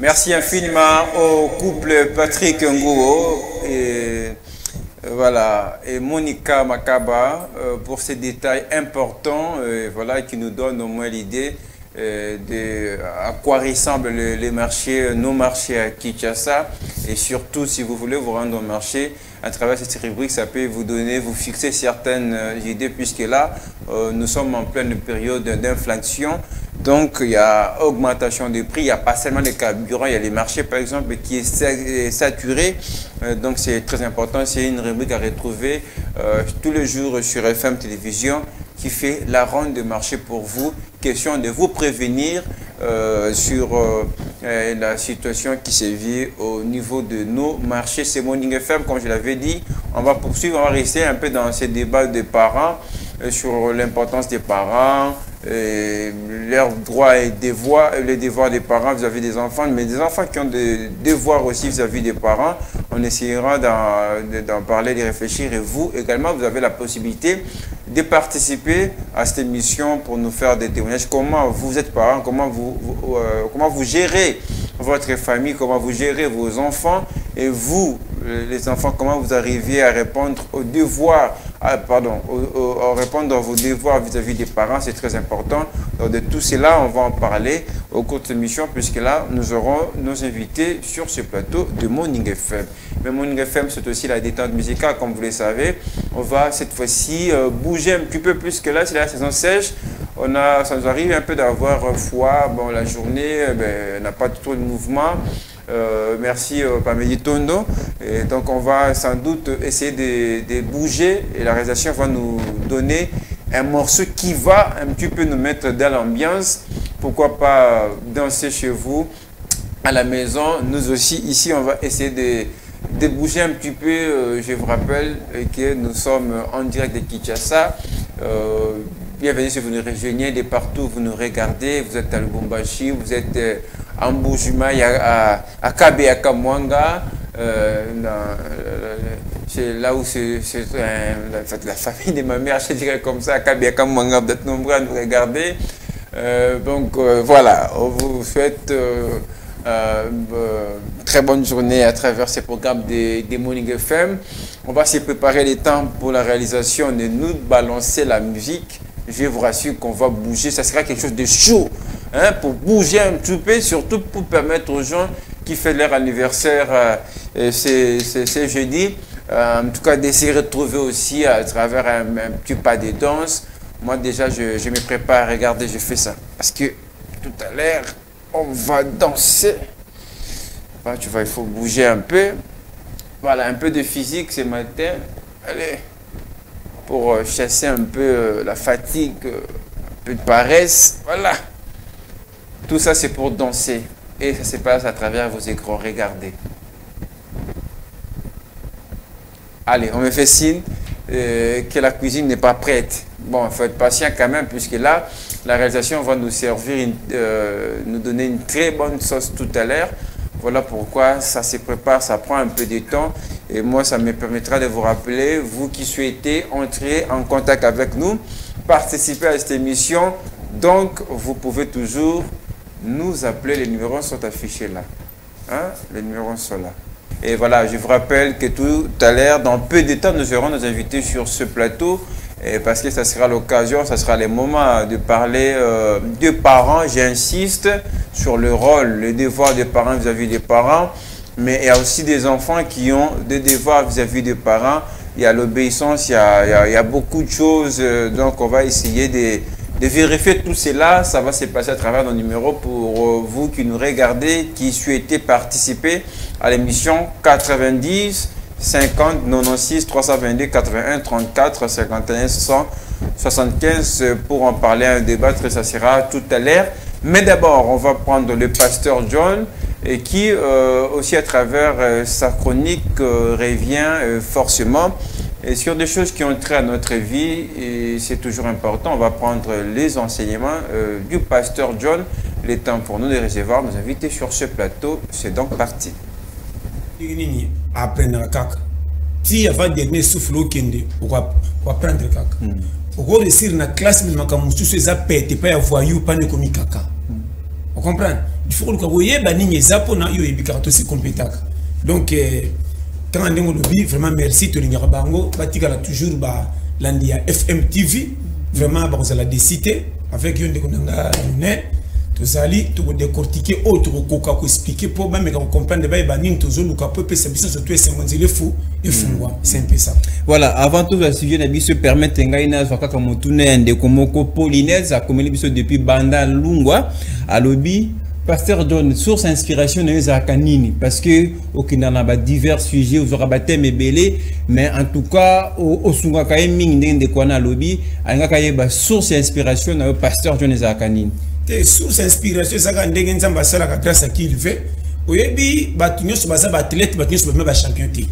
Merci infiniment au couple Patrick Ngouo et voilà, et Monica Makaba pour ces détails importants voilà, qui nous donnent au moins l'idée à quoi ressemblent les marchés, nos marchés à Kinshasa. Et surtout, si vous voulez vous rendre au marché, à travers cette rubrique, ça peut vous donner, vous fixer certaines idées, puisque là, nous sommes en pleine période d'inflation. Donc, il y a augmentation des prix. Il n'y a pas seulement les carburants, il y a les marchés, par exemple, qui est saturé. Donc, c'est très important. C'est une rubrique à retrouver tous les jours sur FM Télévision qui fait la ronde de marché pour vous. Question de vous prévenir sur la situation qui se vit au niveau de nos marchés. C'est Morning FM, comme je l'avais dit. On va poursuivre, on va rester un peu dans ces débats des parents sur l'importance des parents, leurs droits et devoirs, les devoirs des parents vis-à-vis des enfants, mais des enfants qui ont des devoirs aussi vis-à-vis des parents. On essaiera d'en parler, de réfléchir, et vous également, vous avez la possibilité de participer à cette émission pour nous faire des témoignages. Comment vous êtes parents, comment vous gérez votre famille, comment vous gérez vos enfants, et vous, les enfants, comment vous arrivez à répondre aux devoirs, à répondre à vos devoirs vis-à-vis des parents. C'est très important. Donc de tout cela, on va en parler au cours de cette émission, puisque là, nous aurons nos invités sur ce plateau de Morning FM. Mais Morning FM, c'est aussi la détente musicale, comme vous le savez. On va cette fois-ci bouger un petit peu, puisque là, c'est la saison sèche. Ça nous arrive un peu d'avoir froid. Bon, la journée, n'a pas trop de mouvement. Merci Pameli Tondo. Et donc on va sans doute essayer de bouger, et la réalisation va nous donner un morceau qui va un petit peu nous mettre dans l'ambiance. Pourquoi pas danser chez vous, à la maison. Nous aussi ici on va essayer de bouger un petit peu. Je vous rappelle que nous sommes en direct de Kinshasa. Bienvenue si vous nous rejoignez de partout, vous nous regardez, vous êtes à Lubumbashi, vous êtes en Bujumaï, à Kabe, à Kamwanga, c'est là où c'est la famille de ma mère, je dirais comme ça, à Kabe, à Kamwanga, vous êtes nombreux à nous regarder. Voilà, on vous souhaite très bonne journée à travers ces programmes des Morning FM. On va se préparer les temps pour la réalisation de nous balancer la musique. Je vous rassure qu'on va bouger, ça sera quelque chose de chaud, hein, pour bouger un petit peu, surtout pour permettre aux gens qui fêtent leur anniversaire c'est jeudi, en tout cas de se retrouver aussi à travers un petit pas de danse. Moi déjà je me prépare, regardez, je fais ça, parce que tout à l'heure on va danser. Enfin, tu vois, il faut bouger un peu, voilà, un peu de physique ce matin, allez, pour chasser un peu la fatigue, un peu de paresse, voilà. Tout ça, c'est pour danser. Et ça se passe à travers vos écrans, regardez. Allez, on me fait signe que la cuisine n'est pas prête. Bon, il faut être patient quand même, puisque là, la réalisation va nous servir, nous donner une très bonne sauce tout à l'heure. Voilà pourquoi ça se prépare, ça prend un peu de temps. Et moi, ça me permettra de vous rappeler, vous qui souhaitez entrer en contact avec nous, participer à cette émission. Donc, vous pouvez toujours nous appeler. Les numéros sont affichés là. Hein? Les numéros sont là. Et voilà, je vous rappelle que tout à l'heure, dans peu de temps, nous aurons nos invités sur ce plateau. Et parce que ça sera l'occasion, ça sera les moments de parler de parents. J'insiste sur le rôle, le devoir des parents vis-à-vis des parents. Mais il y a aussi des enfants qui ont des devoirs vis-à-vis des parents. Il y a l'obéissance, il y a beaucoup de choses. Donc on va essayer de vérifier tout cela. Ça va se passer à travers nos numéros pour vous qui nous regardez, qui souhaitez participer à l'émission 90 50 96 322 81 34 51 175 pour en parler, un débattre, ça sera tout à l'heure. Mais d'abord, on va prendre le pasteur John, et qui aussi à travers sa chronique revient forcément et sur des choses qui ont trait à notre vie, et c'est toujours important. On va prendre les enseignements du pasteur John. Le temps pour nous de recevoir nos invités sur ce plateau, c'est donc parti. Apprendre kaka. Si avant dernier souffle au kende, on va apprendre kaka. On va réussir na classe mais makamusu ces appels pas avoir you pas ne comme kaka. On comprend. Il faut que vous voyez ba nini zapo na yo ibikato si compétent. Donc quand on dit vraiment merci to linga bango batika la toujours ba landia FM TV vraiment ba vous la décider avec une de konanga ne tozali to décortiquer autre koka ko expliquer pour même comprendre ba banine tozo luka peu ça biso surtout c'est monzile fou et fungwa c'est un peu ça. Voilà, avant tout le sujet na biso permettre ngai na zwa kaka motune ende komoko Polynèse a commelé biso depuis Banda Lungwa à lobby Pasteur John, source inspiration na kanini parce que okina na ba divers sujets aux aura thème belé mais en tout cas au sunga ka mingi ndenge ko na lobby anga ka ba source inspiration na Pasteur John za kanini. Te source inspiration ça ndenge nzamba sala ka grâce à qui il fait. Oyebi batunyo so baza ba athlète batunyo so ba champion té.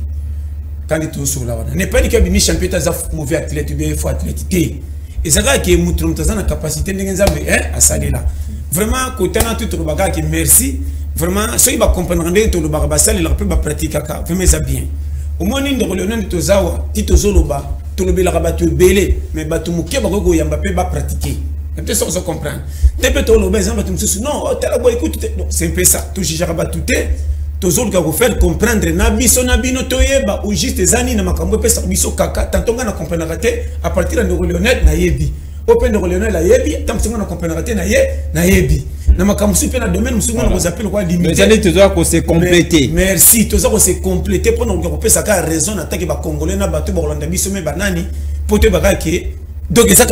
Quand tu sur la wana. N'est pas dit que bimi champion ta za mauvais athlète bien faux athlète té. Et ça ka ke mutrum ta na capacité ndenge nzamba à saler là. Vraiment, côté na tout le bagage qui merci. Vraiment, ceux qui va comprendre tout le bagage, ça, ils leur peuvent pratiquer kaka. Vraiment ça bien. Au moins, nous devons le de tozawa, tito zoloba, tout le bel rabat belé, mais batu muké bagogo yamba peut pas pratiquer. Peut-être ça on comprend. Depuis tout le besoin batu musu non, t'as la écoute, c'est un peu ça. Tout j'ai rabat tout est. Tozolo ka faire comprendre na biso na bino toyeba ou juste zani na makambo pe sa biso kaka. Tantonga na comprendre à partir de Lionel na yebi. Open de Lionel la yebi, tant que on a compris na yebi. Na makamsu pe na domaine musunga na kozapela kwa limité. Mais allez toujours ko se compléter. Merci, toujours ko se compléter pour nous ko pesa ka raison attaquer ba congolais na bato ba Rolanda biso me banani pote ba ke donc ça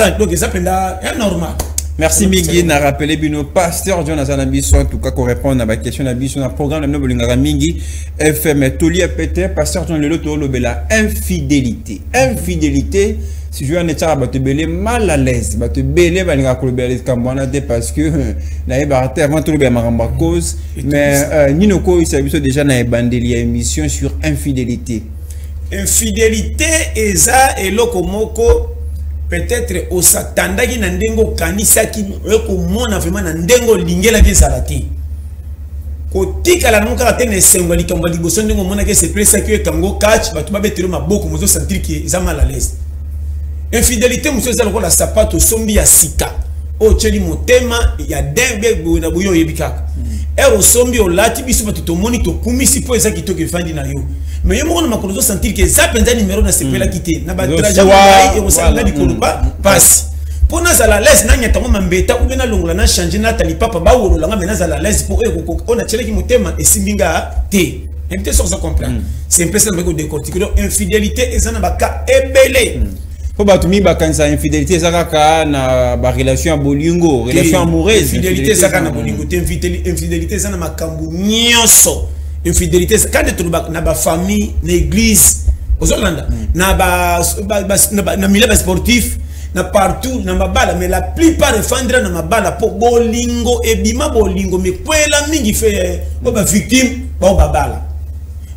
penda est normal. Merci Mingi na rappelé bino Pasteur Jonathan Abisso en tout cas qu'on répond à ma question Abisso na programme le bolingara Mingi FM Toli Péter Pasteur John Lelo to lobela infidélité si je en état bato belé mal à l'aise bato belé balinga ko belé kambwana de parce que na ebarte avant tout le maramba cause mais nino ko isabiso déjà na ebandeli émission sur infidélité eza eloko moko peut-être au satandaki na ndengo kanisaki eko mona vraiment na ndengo lingela ke salati ko tikala na muka tene sengwa likambo liboso ndengo mona ke se pressa ke kango catch batu babetelo maboko mozo sentir que za mal à l'aise infidélité muso za lokola sapato sombi ya sika o cheli motema ya dembe na buyo yebikaka ero sombi o lati biso batu to moni to kumisi po eza kitoke fandi na yo mais yo mona makolo sentir que za penza numéro na sepela kité na ba trajet et osanga di koloba passe pona za la laisse na nyata ngoma mbeta ou bena longola na changer na tali papa ba wolo langa bena za la laisse pour eko ona cheleki motema esimbinga te invité sur ça comprendre c'est un peu ça que décortiquer donc infidélité ezana ba ka ebele faut batumi ba kanisa infidélité ezaka na ba relation bolingo relation amoureuse infidélité ezaka na bolingo te infidélité ezana makambu nyonso infidélité quand tu na ba famille na église aux Hollande na milieu sportif na partout na mabala mais la plupart defendre na mabala pour bolingo ebima bolingo mais kwela mingi fait ba victime ba bala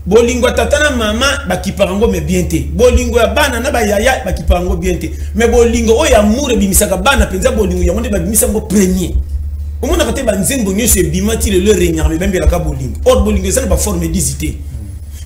bolingo tatana mama bakiparango mais bien te bolingo ya bana na ba yaya bakiparango bien te mais bolingo o ya amour bimisaka bana penza bolingo ya monde babimisa ngo premier au monde a ba nzembo nyose bimati le renyar mais bembela ka bolingo or bolingo ça na ba forme d'hésiter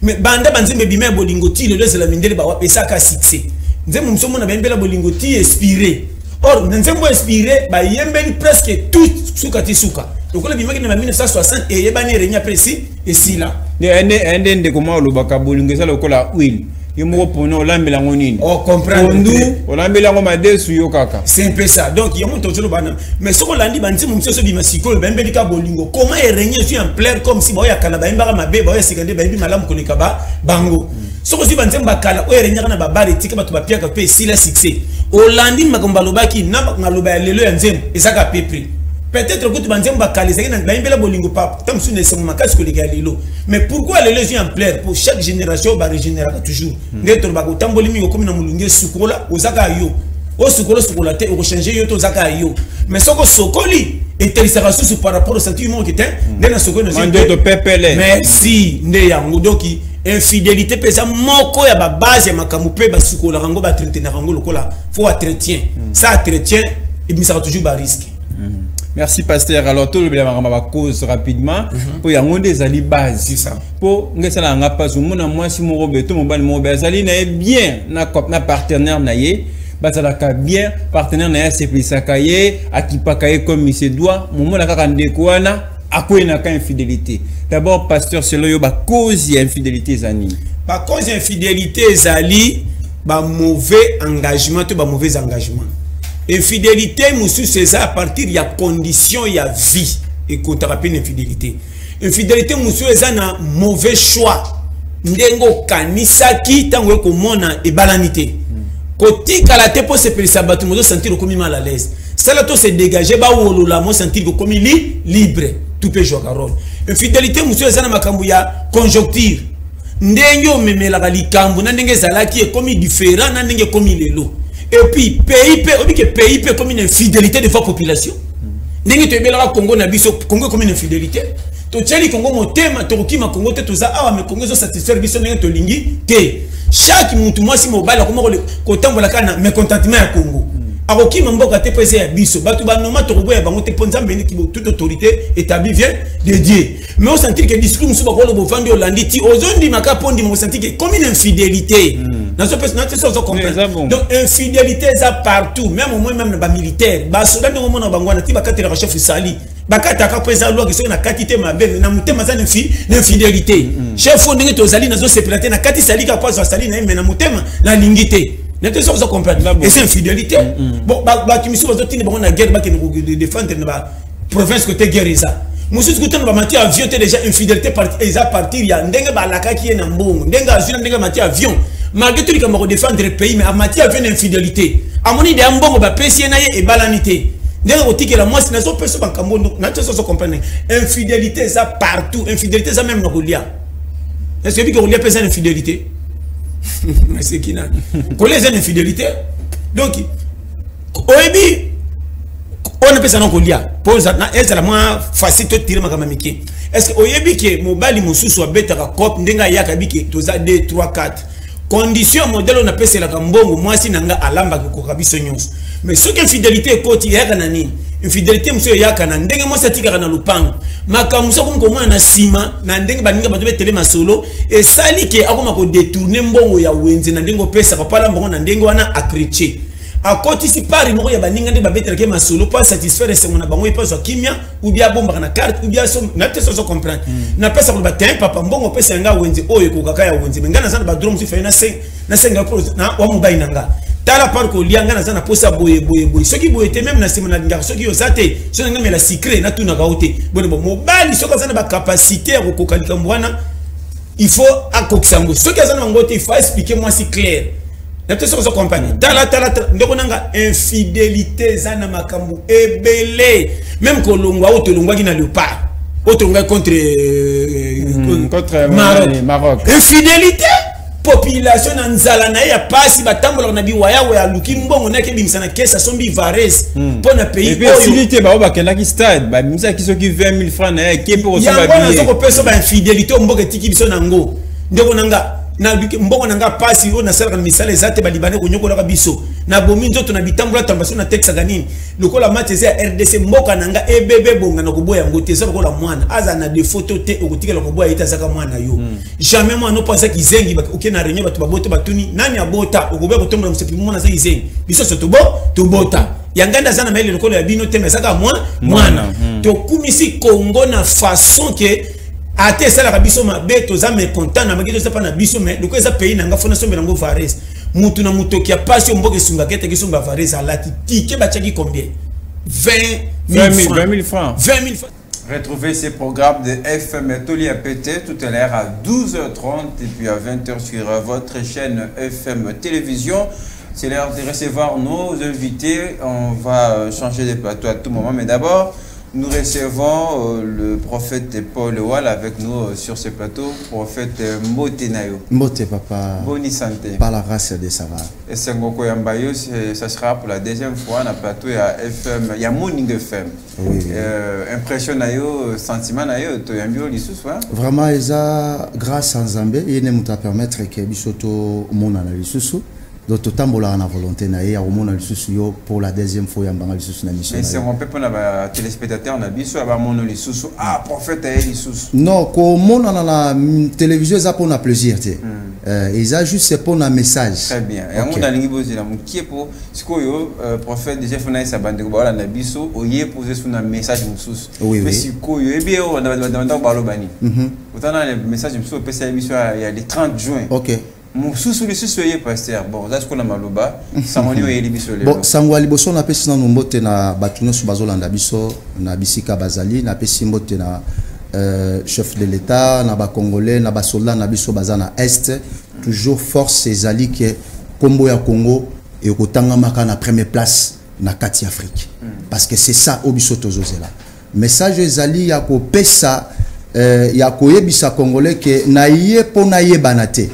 mais banda banzembe bima bolingo ti le c'est la mindele ba pesa ka succès nzembo msomo na bembela bolingo ti inspiré or nzembo inspiré ba yembeli presque tout suka ti suka donc le bima ki na 1960 et yebani renya précis et si là ende comment le baka bolingo ça lokola huile yemo pono olambela ngonini oh comprendre ndu olambela ngoma desu yo kaka c'est un peu ça donc yemo tozolo bana mais soko landi banzi mumso so bima sikolo bembeli ka bolingo comment régner sur en plaire comme si boya kala ba imbaka mabe boya sikande ba imbi malamu koleka ba bango soko si banzi mbakala o régner na babare tika batu bapia ka pe si la succès olandi makomba lobaki na ngaloba ya lelo ya nzembo ezaka pepri peut-être que tu vas dire que bolingo papa tant que c'est mon casque les gars mais pourquoi les lésions en plaire pour chaque génération va régénérer toujours d'être bako tamboli mi comme na mulunge sukola ozaka yo o sukola te o changer yo to zaka yo mais soko sokoli et tel sera sous par rapport au sentiment qui était dans soko de pepele merci nde yango donc infidélité pesa moko ya ba base ya makamu pe ba sukola rango ba traiter na rango lokola faut entretien ça entretien et ça toujours ba risque. Merci Pasteur. Alors tout le monde va cause rapidement pour y avoir des alliés base. C'est ça. Pour que ça n'a pas moi si mon robeto mon bal mon bezali na bien na partenaire na ye bazala ka bien partenaire na c'est plus ça kaye akipa kaye comme il se doit mon la ka ndekwana akwena ka infidélité. D'abord Pasteur c'est là ba cause y infidélité zani. Ba cause infidélité zali ba mauvais engagement to ba mauvais engagement. infidélité monsieur c'est à partir il y a condition il y a vie et qu'on te rappelle infidélité infidélité monsieur c'est un mauvais choix ndengo kanisaki tango ko mona e balanité koti kala te po se pelisa batu mo sentir comme mal à l'aise ça là to se dégager ba wolola mo sentir comme libre tout peut jouer un rôle infidélité monsieur c'est na makambu ya conjoncture ndengo memela kalikambu na ndenge zalaki e comme différent na ndenge comme lelo et puis pays comme une infidélité de votre population ndenge to ebela Congo na biso Congo comme une infidélité to tcheli Congo motema to kima Congo te to za awa me Congo zo satisfaire biso ndenge to lingi te chaque mutu mwasi mobala comme ko tambola kana mécontentement ya Congo akokima mboka te pese ya biso batu ba noma to boya bango te ponza mbeni ki toute autorité établie vient de Dieu mais on sentit que discours musu ba ko lo bovandi olandi ti ozondi makapondi mo sentit que comme une infidélité dans ce personnage c'est ça comprendre donc infidélité ça partout même au moins même ba militaire ba soda ndongo mona bangwana ti bakatela ka chef sali bakata ka pesa loi que na katité mabe na mutema za infidélité chef ndenge to zali nazo sepelate na kati sali ka kwa sali na me na mutema la lingité n'était pas ça comprendre et c'est infidélité bon ba kimisi bazo tini bango na guerre ba ke défendre na province côté guerre ça monsieur côté na mati avion te déjà infidélité partir ya ndenge ba laka ki na mbongo ndenge azuna ndenge mati avion malgré tout comme défendre le pays mais a mati avion infidélité amoni de mbongo ba pesi na ye e balanité ndenge otiki la moi na so peso ba kambondo na te so comprendre infidélité ça partout infidélité ça même na Golia est-ce que Golia pesa infidélité mais c'est qui n'a collège une infidélité donc oebi on appelle ça non Golia pose na est la moins facile de tirer makama miki est-ce que oyebi ke mobali mususu abeta ka cop ndenga yaka biki toza 2 3 4 condition modèle on appelle c'est la kambongo moi si nanga alamba ko kabiso nyonso mais ce que fidélité koti yaka nani infidélité monsieur yaka na ndenge mo satika na lupango makamusa ko mona na sima na ndenge baninga bato betele masolo et sali ke akoma ko détourner mbongo ya wenze na ndenge pesa papa la mbongo na ndenge wana akriche akoti si pari moko ya baninga ndenge babetele ke masolo pas satisfaire se mona bango pas kimia ou bien bomba na carte ou bien so na te so comprendre na pesa ko batin papa mbongo pesa nga wenze oyo ko kaka ya wenze ngana sana ba drum si fa na 5 na wa mobile nanga tala parko lianga na zana posa boye soki boye te même na semana linga soki yo zate so nga mela secret na tuna kaote bon mobali soki zana ba capacité ko kokalika mbwana il faut akoksambo soki zana ngote il faut expliquer moi si clair na te so compagnie tala ndeko nanga infidélité zana makambu ebele même ko longwa otolongwa ki na leopard otolongwa contre Maroc infidélité population na nzala na ya pasi batambola na biwaya ya luki mbongo na ke bimisana kesa sombi vares pour na pays oyo facilité ba bakenda ki stade ba bimisa ki soki 20000 francs na ke pour so ba billet ya ko peso ba infidélité mboka tiki biso nango ndeko nanga na mbongo nanga pasi o na sala misale zate ba libanais ko nyokola ka biso na bomi nzoto na bitambola tambaso na texte ganini lokola matese ya RDC mboka nanga ebebe bonga na koboya ngote ça lokola mwana aza na des photos te okotikela koboya ita saka mwana yo jamais moi no pensa ki zengi ba ok na renyo batu baboto batuni nani abota okobe kotombola musepi mwana za zengi biso so to bota yanganda zana maile lokola ya bino te mesaka mwana to kumisi Congo na façon que ate sala ka biso mabe to za me content na magito pa na biso me loko eza pays na nga fona sombe nango vares mutu na mutoki ya pasi mboke sunga kete ki somba vares alaki tike bachaki combien 20 000 francs. Retrouvez ces programmes de FM Toli APT tout à l'heure à 12h30 et puis à 20h sur votre chaîne FM Télévision. C'est l'heure de recevoir nos invités. On va changer de plateau à tout moment, mais d'abord nous recevons le prophète Paul Wall avec nous sur ce plateau, prophète Mbote Nayo. Mbote papa. Bonne santé. Par la grâce de Sava. Et Sengoko Yambayo, ça sera pour la deuxième fois dans le plateau FM, il y a Morning FM. Oui. Impression Nayo, sentiment Nayo, tu as bien l'issue, vraiment, ils ont grâce à Zambé, il nous a permettre que Bisoto mon analyse. Donc, tout le monde a la volonté pour la deuxième fois. Mais c'est un peu pour les téléspectateurs, on a vu ça, ah, prophète, non, comme on a la télévision, ça pour un plaisir. Ils ont juste pour un message. Très bien. Et on a qui est pour ce que prophète déjà fait sa bande de bois, on a vu ça, on y posé sur un message. Oui, mais si on a le message, il y a le 30 juin. Ok. Mosusu le soyez pasteur. Bon, ça ce qu'on a maloba. Samoni oyeli biso lelo. Bon, sangwa liboso na pesi na nombote na batuno su bazolanda biso na bisika bazali na pesi mbote na chef de l'État, na ba Congolais, na ba soldats na biso bazana est, toujours force ezali ke Kombo ya Congo et kotanga maka na première place na kati Afrique. Parce que c'est ça obiso tozozela. Message ezali ya ko pesa ya koyebisa Congolais ke na ye po na ye banate.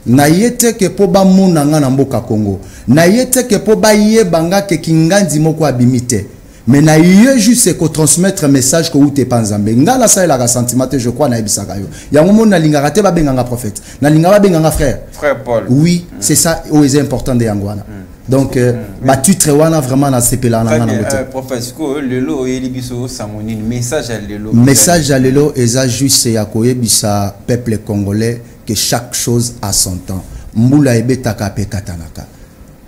Na yete ke po ba muna nga na mboka Congo. Na yete ke po ba ye banga ke kingandi moko abimite. Mais na ye juste ko transmettre message ko ute panzambe. Nga la sa la sentiment je crois na ebisaka yo. Ya ngomo na lingaka te ba benganga prophète. Na lingaka benganga frère. Frère Paul. Oui, c'est ça est important de Yangwana. Donc ba tutre wana vraiment na sepela na ngana prophète ko lelo oyeli biso Samoni message à lelo. Message à lelo eza juste ya koyebisa peuple congolais que chaque chose a son temps. Mbula ebetaka pe katanaka.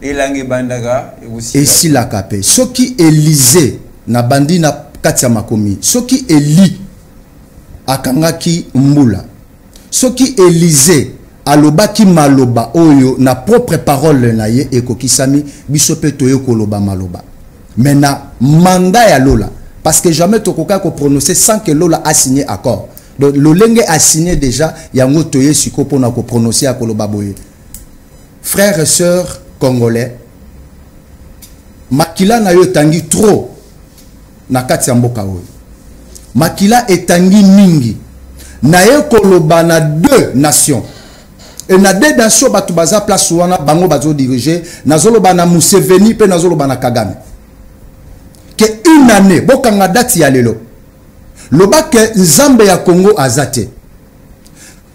Elange bandaka et si la capé. Ce qui Élysée na bandi na katia makomi. Ce qui Eli akangaki mbula. Ce qui Élysée alobaki maloba oyo na propre parole na ye ekokisami biso pe toyo koloba maloba. Mais na mandat ya Lola parce que jamais tokoka ko prononcer sans que Lola a signé accord. Donc Lolenge a signé déjà yango toye siko pona ko prononcer a koloba boye. Frères et sœurs congolais, makila na yo tangi trop na kati ya mboka oyo. Makila etangi mingi na ye koloba na deux nations. Et na deux nations batu baza place wana bango bazo diriger nazoloba na Museveni pe nazoloba na Kagame. Que une année bokanga dati ya lelo. Loba ke Nzambe ya Congo azate.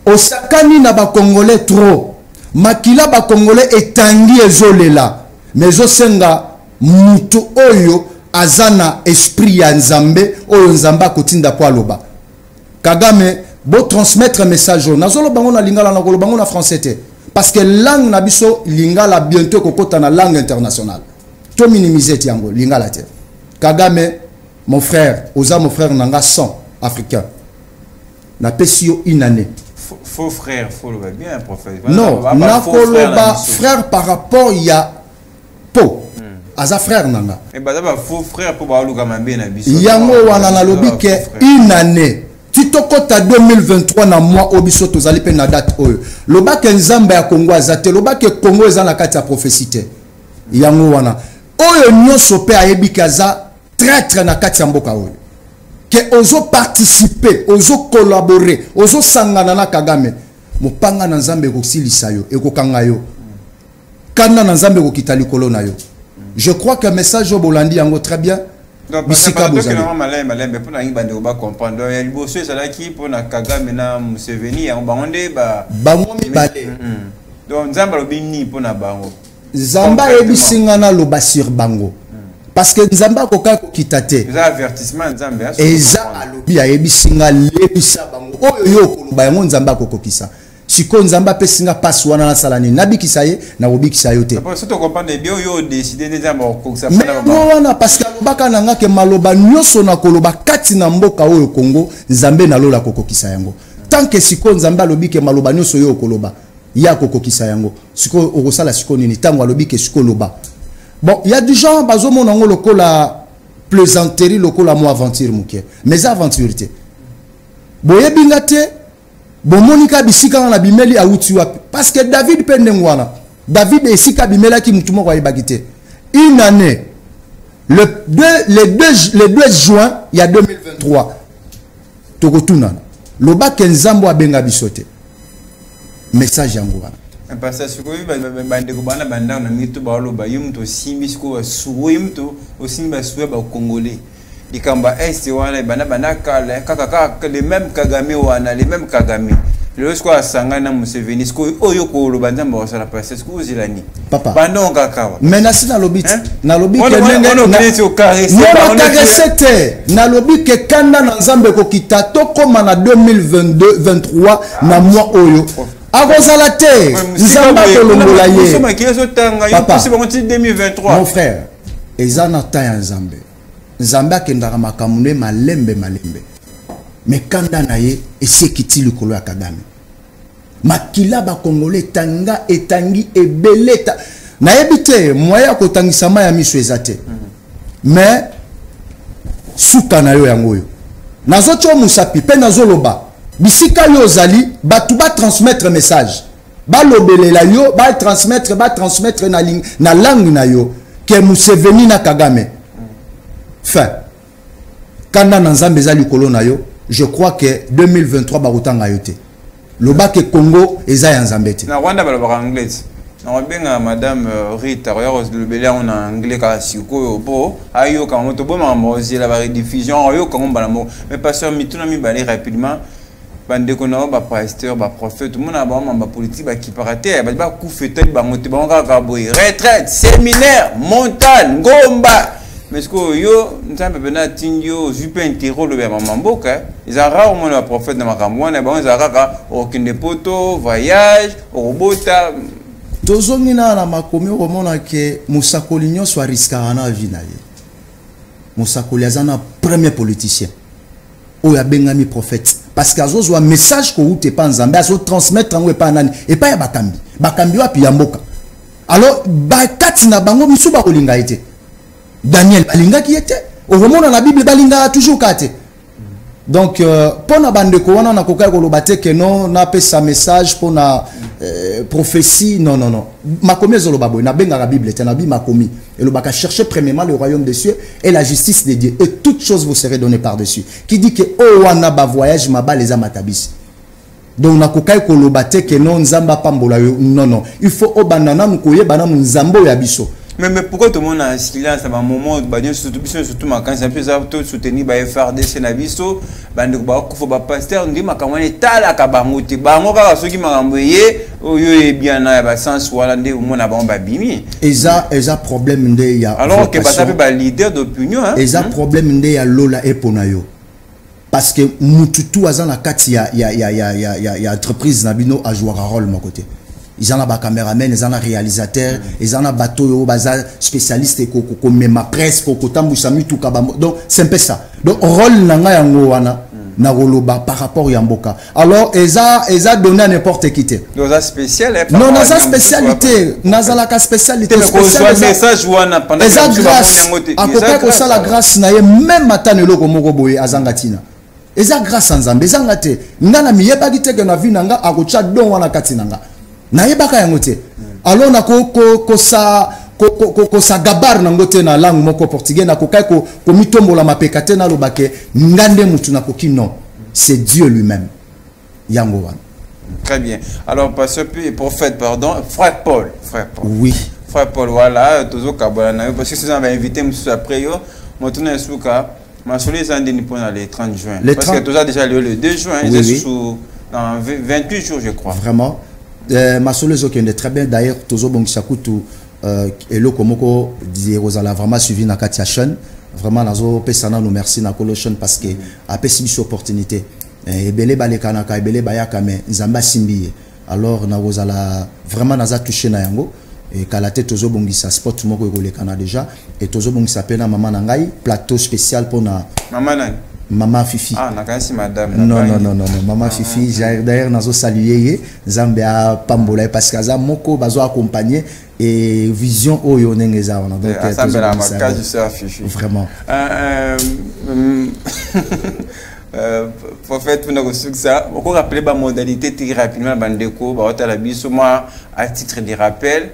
Osakani na ba Congolais trop. Makila ba Congolais etangi ezolela. Mais osenga mutu oyo azana esprit ya Nzambe oyo Nzamba kotinda po aloba. Kagame bo transmettre message nazolo bango na lingala na kolo bango na français te parce que langue na biso lingala bientôt kokota na langue internationale. To minimiser tiango lingala te. Kagame mon frère, oza mon frère nanga 100 africain. Na pesio une année. Faux frère, faut le bien prophète. Non, na koloba frère par rapport ya po. Aza frère nanga. Et bah d'abord faux frère pour ba luka mambe na biso. Yango wana na lobi ke une année. Tu tokota 2023 na mois obiso tozali pe na date oyo. Loba ke Nzambe ya Congo azate, loba ke Congo eza na kati ya prophétie. Yango wana. Oyo nyonso pe ayebi kaza traître na kati ya mboka oyo. Que ozo participer, ozo collaborer, ozo sangana na Kagame. Mopanga na Nzambe ko silisa yo, ekokanga yo. Kana na Nzambe ko kitali kolo na yo. Je crois que message au Bolandi yango très bien. Bisika bozali. Malem pour na ngibande ba comprendre. Ya liboso ezala ki pour na Kagame na Museveni ya bangonde ba bango mibale. Donc Nzamba lobini pour na bango. Nzamba ebisinga na loba sur bango. Parce que Nzamba koka ko kitate. Eza avertissement Nzamba. Eza alobi ya ebisinga lebisa bango. Oyo yo koloba yango Nzamba kokokisa. Siko Nzamba pesinga passe wana na salani nabikisa ye na obikisa yo te. Parce que tu comprends bien yo décider de Nzamba kokisa mais wana parce que alobaka nanga ke maloba nyonso na koloba kati na mboka oyo Congo Nzambe na lola kokokisa yango. Tant que siko Nzamba alobi ke maloba nyonso yo koloba ya kokokisa yango. Siko okosala siko nini tango alobi ke siko loba. Bon, il y a du gens bazo monango lokola plaisanterie lokola mo aventure muke. Mais aventure te. Boye bingate bon monika bisika na bimeli auti wapi parce que David pendengwana David esika bimela ki mutu moko ayebagite une année le 2 juin il y a 2023 tokotuna loba ke Nzambo abenga bisote message yango wana parce que ce bande ko bana banda na mitu ba loba yumto simbi ko suwo yumto osimba suwe ba congolais Ikamba est wana bana kala kaka les mêmes Kagame wana les mêmes Kagame lorsqu'o asangana Museveni sko oyo ko lo banzamba wasala passer sko zilani papa bando ngakawa mais na lobi na lobi ke na lobi ke kanda na Nzambe ko kita to koma na 2022 23 na mois oyo akozala te Nzamba kolongola ye papa 2023 mon frère ezana ta ya Nzambe Nzamba kendaka makamune malembe mais kanda na ye esekiti likolo ya Kagame makila ba congolais tanga etangi ebeleta na ebite moya ko tangisama ya miso ezate mais suka na yo yango yo nazo cho musapi pe nazo loba bisika yo zali batu ba transmettre message ba lobelela yo ba transmettre na langue na yo ke Museveni na Kagame fin kanda na nzambe za likolo na yo je crois que 2023 ba rutanga yote loba ke Congo eza ya nzambe te na Rwanda ba anglais na benga madame Rita Royos le belé en anglais ka siko bo ayo ka moto bo mamozi la rediffusion ayo ka ngomba mo mais pasteur mituna mi balé rapidement bande ko na ba pasteur ba prophète tout monde ba mamba politique ba ki paraté ba ku fetel ba moto ba ka boy retraite séminaire montagne ngomba mais ce que yo ntambe bena tinyo zupe intero le ba mamboka ils a rarement le prophète na makambo na ba ils a rara aucun poto voyage robota tozongi na makomi omona ke musakoli nyonso ariskaka na vie na ye musakoli aza na premier politicien oyo abengami prophète parce que azozwa message kouta epa nzambe azotransmettre yango epa nani epa ya bakambi wapi ya mboka alors bakati na bango misu bakolinga ye te Daniel balingaki ye te okomona na bible balingaka toujours ka te donc pona bandeko wana nakoka koloba te ke non napesa message pona prophétie non makomi ezoloba boye nabenga la bible te na bi makomi elobaka chercher premièrement le royaume des cieux et la justice de Dieu et toutes choses vous serez données par-dessus qui dit que o wana ba voyage maba les amatabisi donc nakoka koloba te ke non nzamba pambola yo non il faut obanana mukoyeba na nzambo ya biso. Mais pourquoi tout le monde a un silence à un moment surtout ma quand c'est un peu ça tout soutenir ba FRDC na biso bande ba ko ba pasteur ndi makamane tala ka bangote bango ka soki makamboye oyo bien na ba sens wala ndi mona ba bimi eza problème nde ya alors que ba ça ba leader d'opinion hein eza problème nde ya lola epona yo parce que mututu azana kati ya entreprise na bino a jouer un rôle mon côté. Ils en ont des caméramans, ils en ont des réalisateurs, ils en ont des bateaux, des spécialistes, même presse, donc c'est un peu ça. Donc rôle nanga yango wana na roloba par rapport à Mboka. Alors ils ont donné à n'importe qui. Donc ça spécial. Non, na sa spécialité, na la spécialité. Message wana pendant que grâce. À peu près que ça la grâce na même matane loko moko boye azangatina. Eza grâce nzambe ezangate. Ngana miyeba kiteke na vi nanga akocha don wana katinanga. Na yebaka yango te alors na ko sa gabar na ngote na langue moko portugais na ko kai ko mitombola mapeka te na lobake ngande mutu na koki non c'est Dieu lui-même yango wana. Très bien. Alors pasteur prophète pardon frère Paul. Oui frère Paul voilà toujours kabana parce que c'est on va inviter monsieur après yo motuna suka masoli zandeni pour les 30 juin parce que tout ça déjà le 2 juin oui. Sous dans 28 jours je crois. Vraiment Masolo Zokende très bien d'ailleurs Tozo Bongisakutu et le Komoko dit Rosala vraiment suivi na Katia Chen vraiment nazo pesana nous merci na Colotion parce que a pesi une opportunité et belé balekana ka belé bayaka mais nzamba simbiye alors na Rosala vraiment naza touché na yango et kalate Tozo Bongisa sport moko kolekana déjà et Tozo Bongisa pena maman na ngai plateau spécial pour na maman na Maman Fifi. Ah, nakasi madame. Non. Maman Fifi, d'ailleurs, nazo saluer Zambia Pambola parce que ça moko bazo accompagner et vision oyo nengeza wana. Donc ça me la marque du sœur Fifi. Vraiment. Prophète pour nous ça. On peut rappeler la modalité très rapidement bandeko ba hôtel biso moi à titre de rappel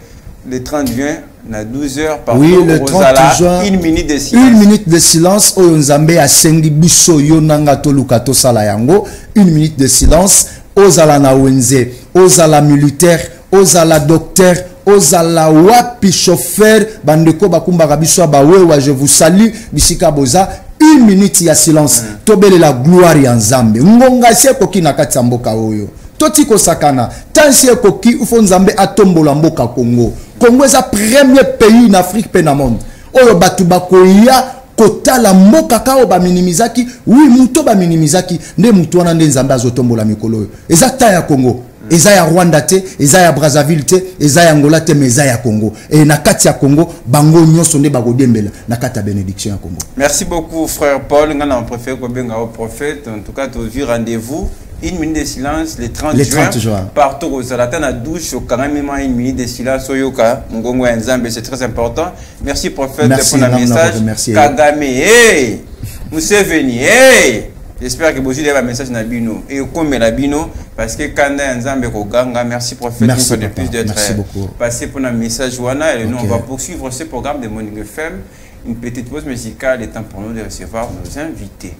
le 30 juin na 12h par oui, le 30 juin, 1 minute de silence. 1 minute de silence. Oyo nzambe asengi biso yo nanga toluka to sala yango. 1 minute de silence. Ozala na wenze, ozala militaire, ozala docteur, ozala wapi chauffeur, bandeko bakumbaka biso ba wewa je vous salue bisika boza. 1 minute ya silence. Tobele la gloire ya nzambe. Ngonga se koki na kati ya mboka oyo. Toti kosakana. Tansi koki ufo nzambe atombola mboka Congo. Congo est le premier pays en Afrique pe na monde. Oyo batu bakoya kotala mboka ka ba minimizaki, oui muto ba minimizaki, nde muto wana nde nzambe azotombola mikolo. Eza ta ya Congo, eza ya Rwanda te, eza ya Brazzaville te, eza ya Angola te, mais eza ya Congo. Et na kati ya Congo, bango nyonso nde bakodembela na kati ya bénédiction ya Congo. Merci beaucoup frère Paul, ngana on préfère ko benga au prophète, en tout cas tu vu rendez-vous 1 minute de silence le 30 Le juin. 30 juin. Partout au Zalatan à douche au carrément 1 minute de silence Soyoka Ngongo Nzambe, c'est très important. Merci prophète Merci, pour le message. merci. Kagame, hey, Museveni, hey. J'espère que vous avez un message dans Bino et comme la Bino parce que quand Nzambe Koganga, merci prophète Merci, de plus d'être passé pour un message Wana et nous on va poursuivre ce programme de Morning FM. Une petite pause musicale étant pour nous de recevoir nos invités.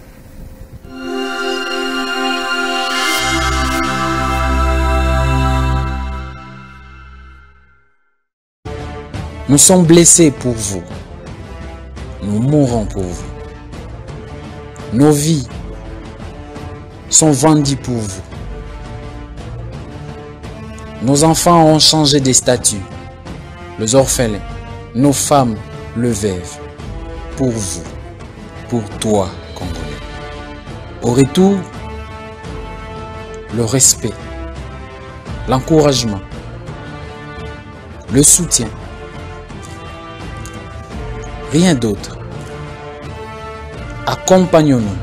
Nous sommes blessés pour vous. Nous mourrons pour vous. Nos vies sont vendues pour vous. Nos enfants ont changé de statut. Les orphelins, nos femmes, le veuve. Pour vous, pour toi, Congolais. Au retour, le respect, l'encouragement, le soutien. Rien d'autre. Accompagnons-nous.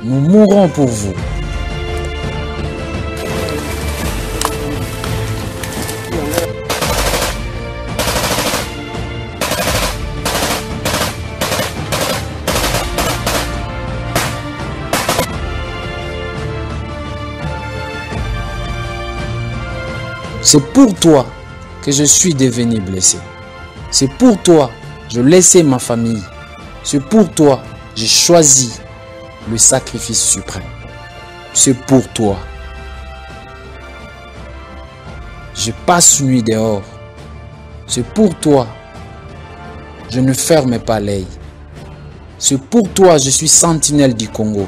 Nous mourrons pour vous. C'est pour toi que je suis devenu blessé. C'est pour toi que je laissais ma famille. C'est pour toi que j'ai choisi le sacrifice suprême. C'est pour toi. Je passe nuit dehors. C'est pour toi. Je ne ferme pas l'œil. C'est pour toi je suis sentinelle du Congo.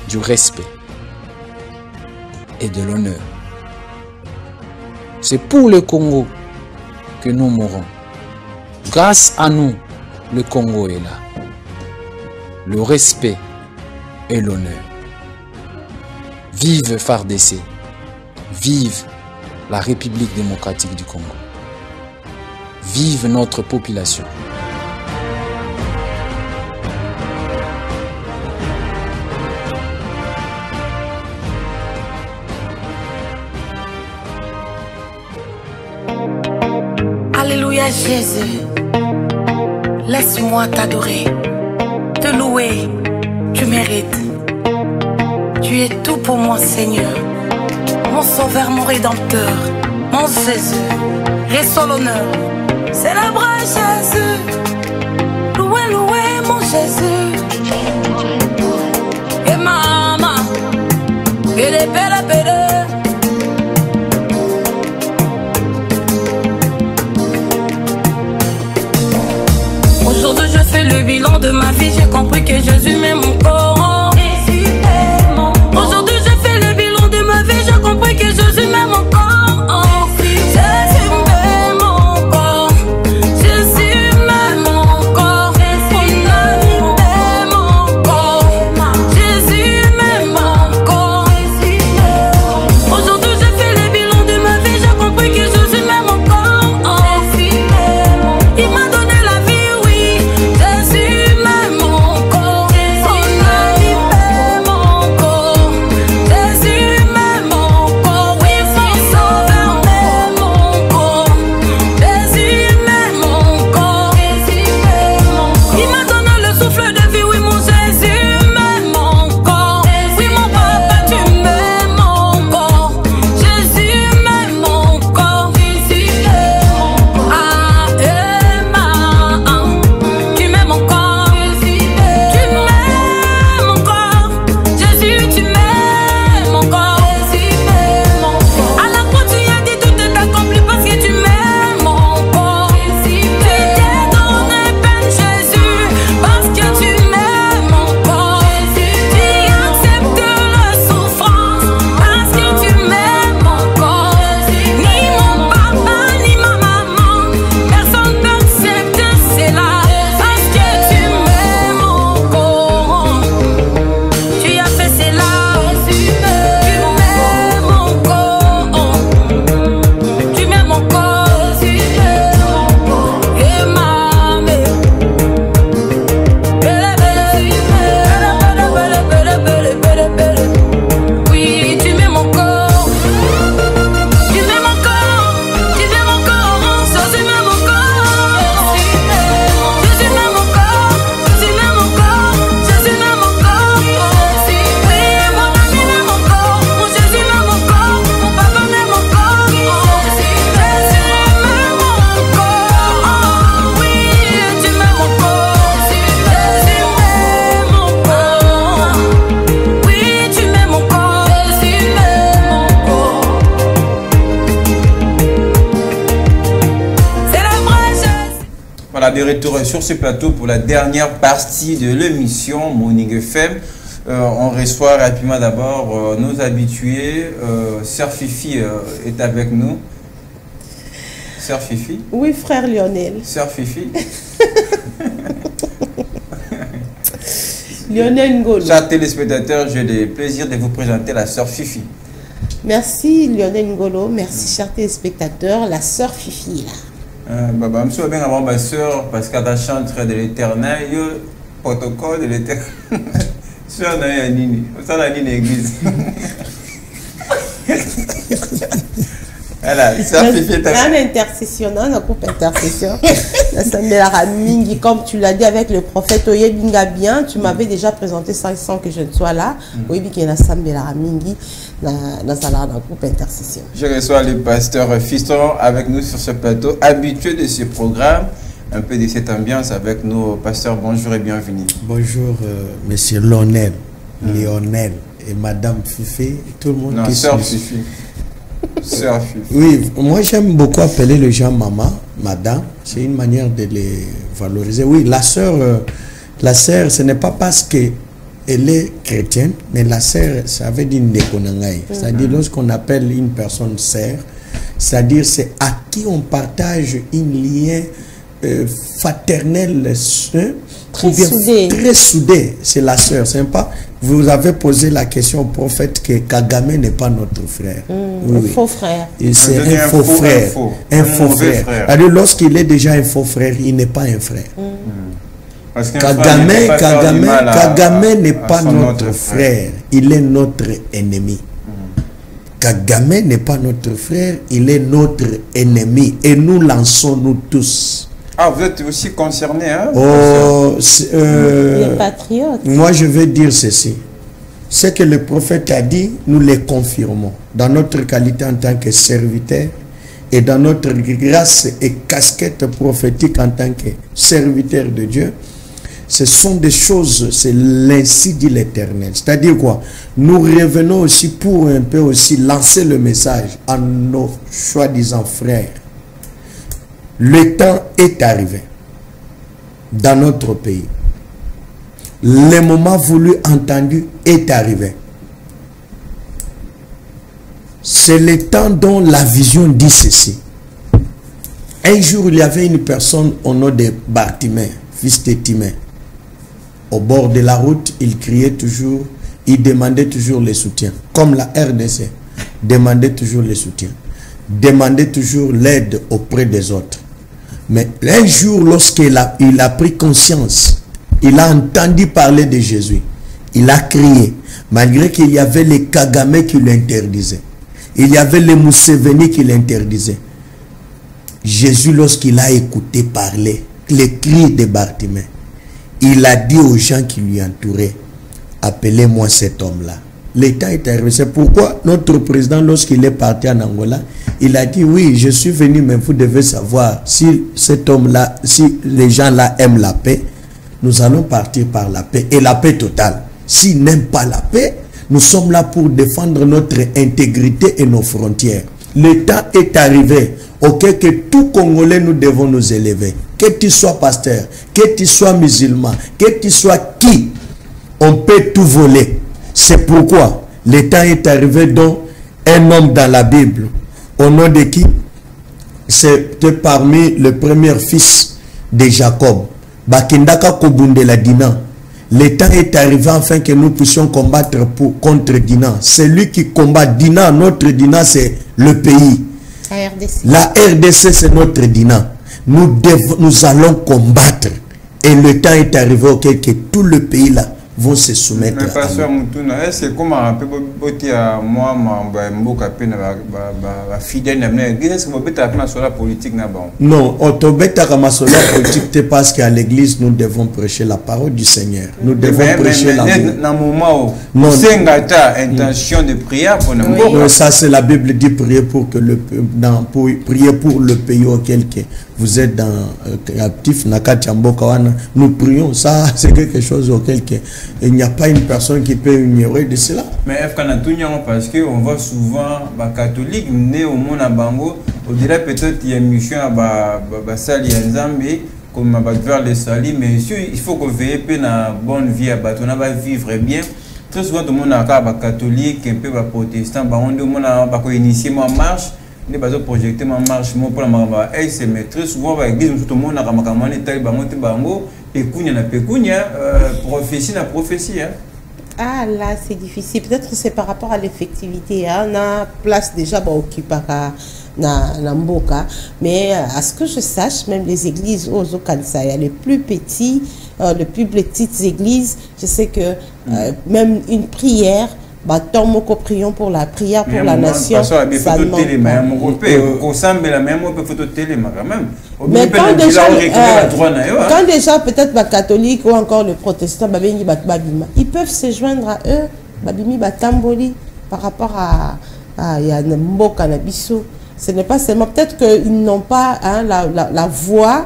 Du respect et de l'honneur. C'est pour le Congo que nous mourons. Grâce à nous, le Congo est là. Le respect et l'honneur. Vive FARDC. Vive la République démocratique du Congo. Vive notre population. Alléluia Jésus, laisse-moi t'adorer, te louer, tu mérites. Tu es tout pour moi Seigneur, mon sauveur, mon rédempteur, mon Jésus, reçois l'honneur, célèbre Jésus, louez, louez mon Jésus. Et maman, et les pères, pères. Aujourd'hui je fais le bilan de ma vie, j'ai compris que Jésus m'aime encore. Aujourd'hui je fais le bilan de ma vie, j'ai compris que Jésus m'aime encore. Jésus m'aime encore. Jésus m'aime encore. Mon ami m'aime encore. Jésus m'aime encore. Aujourd'hui je fais le bilan de ma vie, j'ai compris que Jésus m'aime encore. Il m'a donné la vie. Jésus m'aime encore. de retour sur ce plateau pour la dernière partie de l'émission Morning FM. On reçoit rapidement d'abord nos habitués. Sœur Fifi est avec nous. Sœur Fifi? Oui, frère Lionel. Sœur Fifi? Lionel Ngolo. Chers téléspectateurs, j'ai le plaisir de vous présenter la sœur Fifi. Merci Lionel Ngolo, merci chers téléspectateurs, la sœur Fifi là. Je suis bien avant ma sœur parce qu'elle a chanté de l'éternel, protocole de l'éternel. Sœur n'a nini, ça n'a ni l'église. Voilà, sœur Fifi est un intercession, un groupe intercession. Comme tu l'as dit avec le prophète Oyebinga bien, tu m'avais déjà présenté ça sans que je ne sois là. Oyebinga Sambela Mingi dans un groupe intercession. Je reçois le pasteur Fiston avec nous sur ce plateau, habitué de ce programme, un peu de cette ambiance avec nos pasteurs. Bonjour et bienvenue. Bonjour, monsieur Lionel, Lionel et madame Fifi, tout le monde. Non, sœur Fifi. Sœur Fifi. Oui, moi j'aime beaucoup appeler les gens maman, madame. C'est une manière de les valoriser. Oui, la sœur, ce n'est pas parce qu'elle est chrétienne, mais la sœur, ça veut dire Ndekonangaï. C'est-à-dire lorsqu'on appelle une personne sœur, c'est-à-dire c'est à qui on partage un lien fraternel, très soudé. C'est la sœur, c'est pas. Vous avez posé la question au prophète que Kagame n'est pas notre frère. Un faux frère. C'est un faux frère. Un faux frère. Alors lorsqu'il est déjà un faux frère, il n'est pas un frère. Kagame n'est pas notre frère. Il est notre ennemi. Kagame n'est pas notre frère, il est notre ennemi. Et nous lançons nous tous. Ah, vous êtes aussi concerné, hein? Les patriotes. Moi, je vais dire ceci. Ce que le prophète a dit, nous les confirmons. Dans notre qualité en tant que serviteur et dans notre grâce et casquette prophétique en tant que serviteur de Dieu, ce sont des choses, c'est l'ainsi dit l'Éternel. C'est-à-dire quoi? Nous revenons aussi pour un peu aussi lancer le message à nos soi-disant frères. Le temps est arrivé dans notre pays. Le moment voulu, entendu, est arrivé. C'est le temps dont la vision dit ceci. Un jour, il y avait une personne au nom de Bartimée, fils de Timée. Au bord de la route, il criait toujours, il demandait toujours le soutien. Comme la RDC, demandait toujours le soutien. Demandait toujours l'aide auprès des autres. Mais un jour, lorsqu'il a pris conscience, il a entendu parler de Jésus. Il a crié, malgré qu'il y avait les Kagame qui l'interdisaient. Il y avait les Museveni qui l'interdisaient. Jésus, lorsqu'il a écouté parler les cris de Bartimée, il a dit aux gens qui lui entouraient, appelez-moi cet homme-là. L'État est arrivé. C'est pourquoi notre président, lorsqu'il est parti en Angola, il a dit, oui, je suis venu, mais vous devez savoir, si cet homme-là, si les gens-là aiment la paix, nous allons partir par la paix, et la paix totale. S'ils n'aiment pas la paix, nous sommes là pour défendre notre intégrité et nos frontières. L'État est arrivé, auquel que tout Congolais, nous devons nous élever. Que tu sois pasteur, que tu sois musulman, que tu sois qui, on peut tout voler. C'est pourquoi l'État est arrivé dont un homme dans la Bible, au nom de qui? C'était parmi le premier fils de Jacob. Bakindaka Kobundela Dinan. L'État est arrivé afin que nous puissions combattre contre Dinan. C'est lui qui combat Dinan. Notre Dinan, c'est le pays. La RDC, c'est notre Dinan. Nous allons combattre. Et le temps est arrivé auquel que tout le pays là vont se soumettre. Mais pasteur Moutouna, est-ce que comment on peut voter à moi, Mboka Pena, fidèle, est-ce que vous pouvez appeler sur la politique? Non, on peut appeler sur la politique parce qu'à l'église, nous devons prêcher la parole du Seigneur. Nous devons prêcher la parole. Dans le moment où c'est une intention de prière pour nous. Ça, c'est la Bible dit prier pour que prier pour le pays auquel vous êtes dans captif. Nous prions. Ça, c'est quelque chose auquel il n'y a pas une personne qui peut ignorer de cela. Mais parce qu'on voit souvent les catholiques nés au monde à Bango, au-delà peut-être il y a une mission à Sali Nzambi, comme vers les salis, mais il faut qu'on veille peu na bonne vie à bateau, on va vivre bien. Très souvent, tout le monde a un catholique, un peu protestant, on a initié ma marche, les bateaux projetés ma marche, pour la marche, mais très souvent, l'église, tout le monde a pécunia, prophétie na prophétie. Ah là, c'est difficile. Peut-être que c'est par rapport à l'effectivité. On a place déjà occupée na mboka, mais à ce que je sache, même les églises aux Okansaya, les plus petites églises, je sais que même une prière, prions pour la prière pour la nation. Mais quand déjà peut-être les catholiques ou encore les protestants, ils peuvent se joindre à eux, par rapport à mboka na biso. Ce n'est pas seulement, peut-être qu'ils n'ont pas la voix,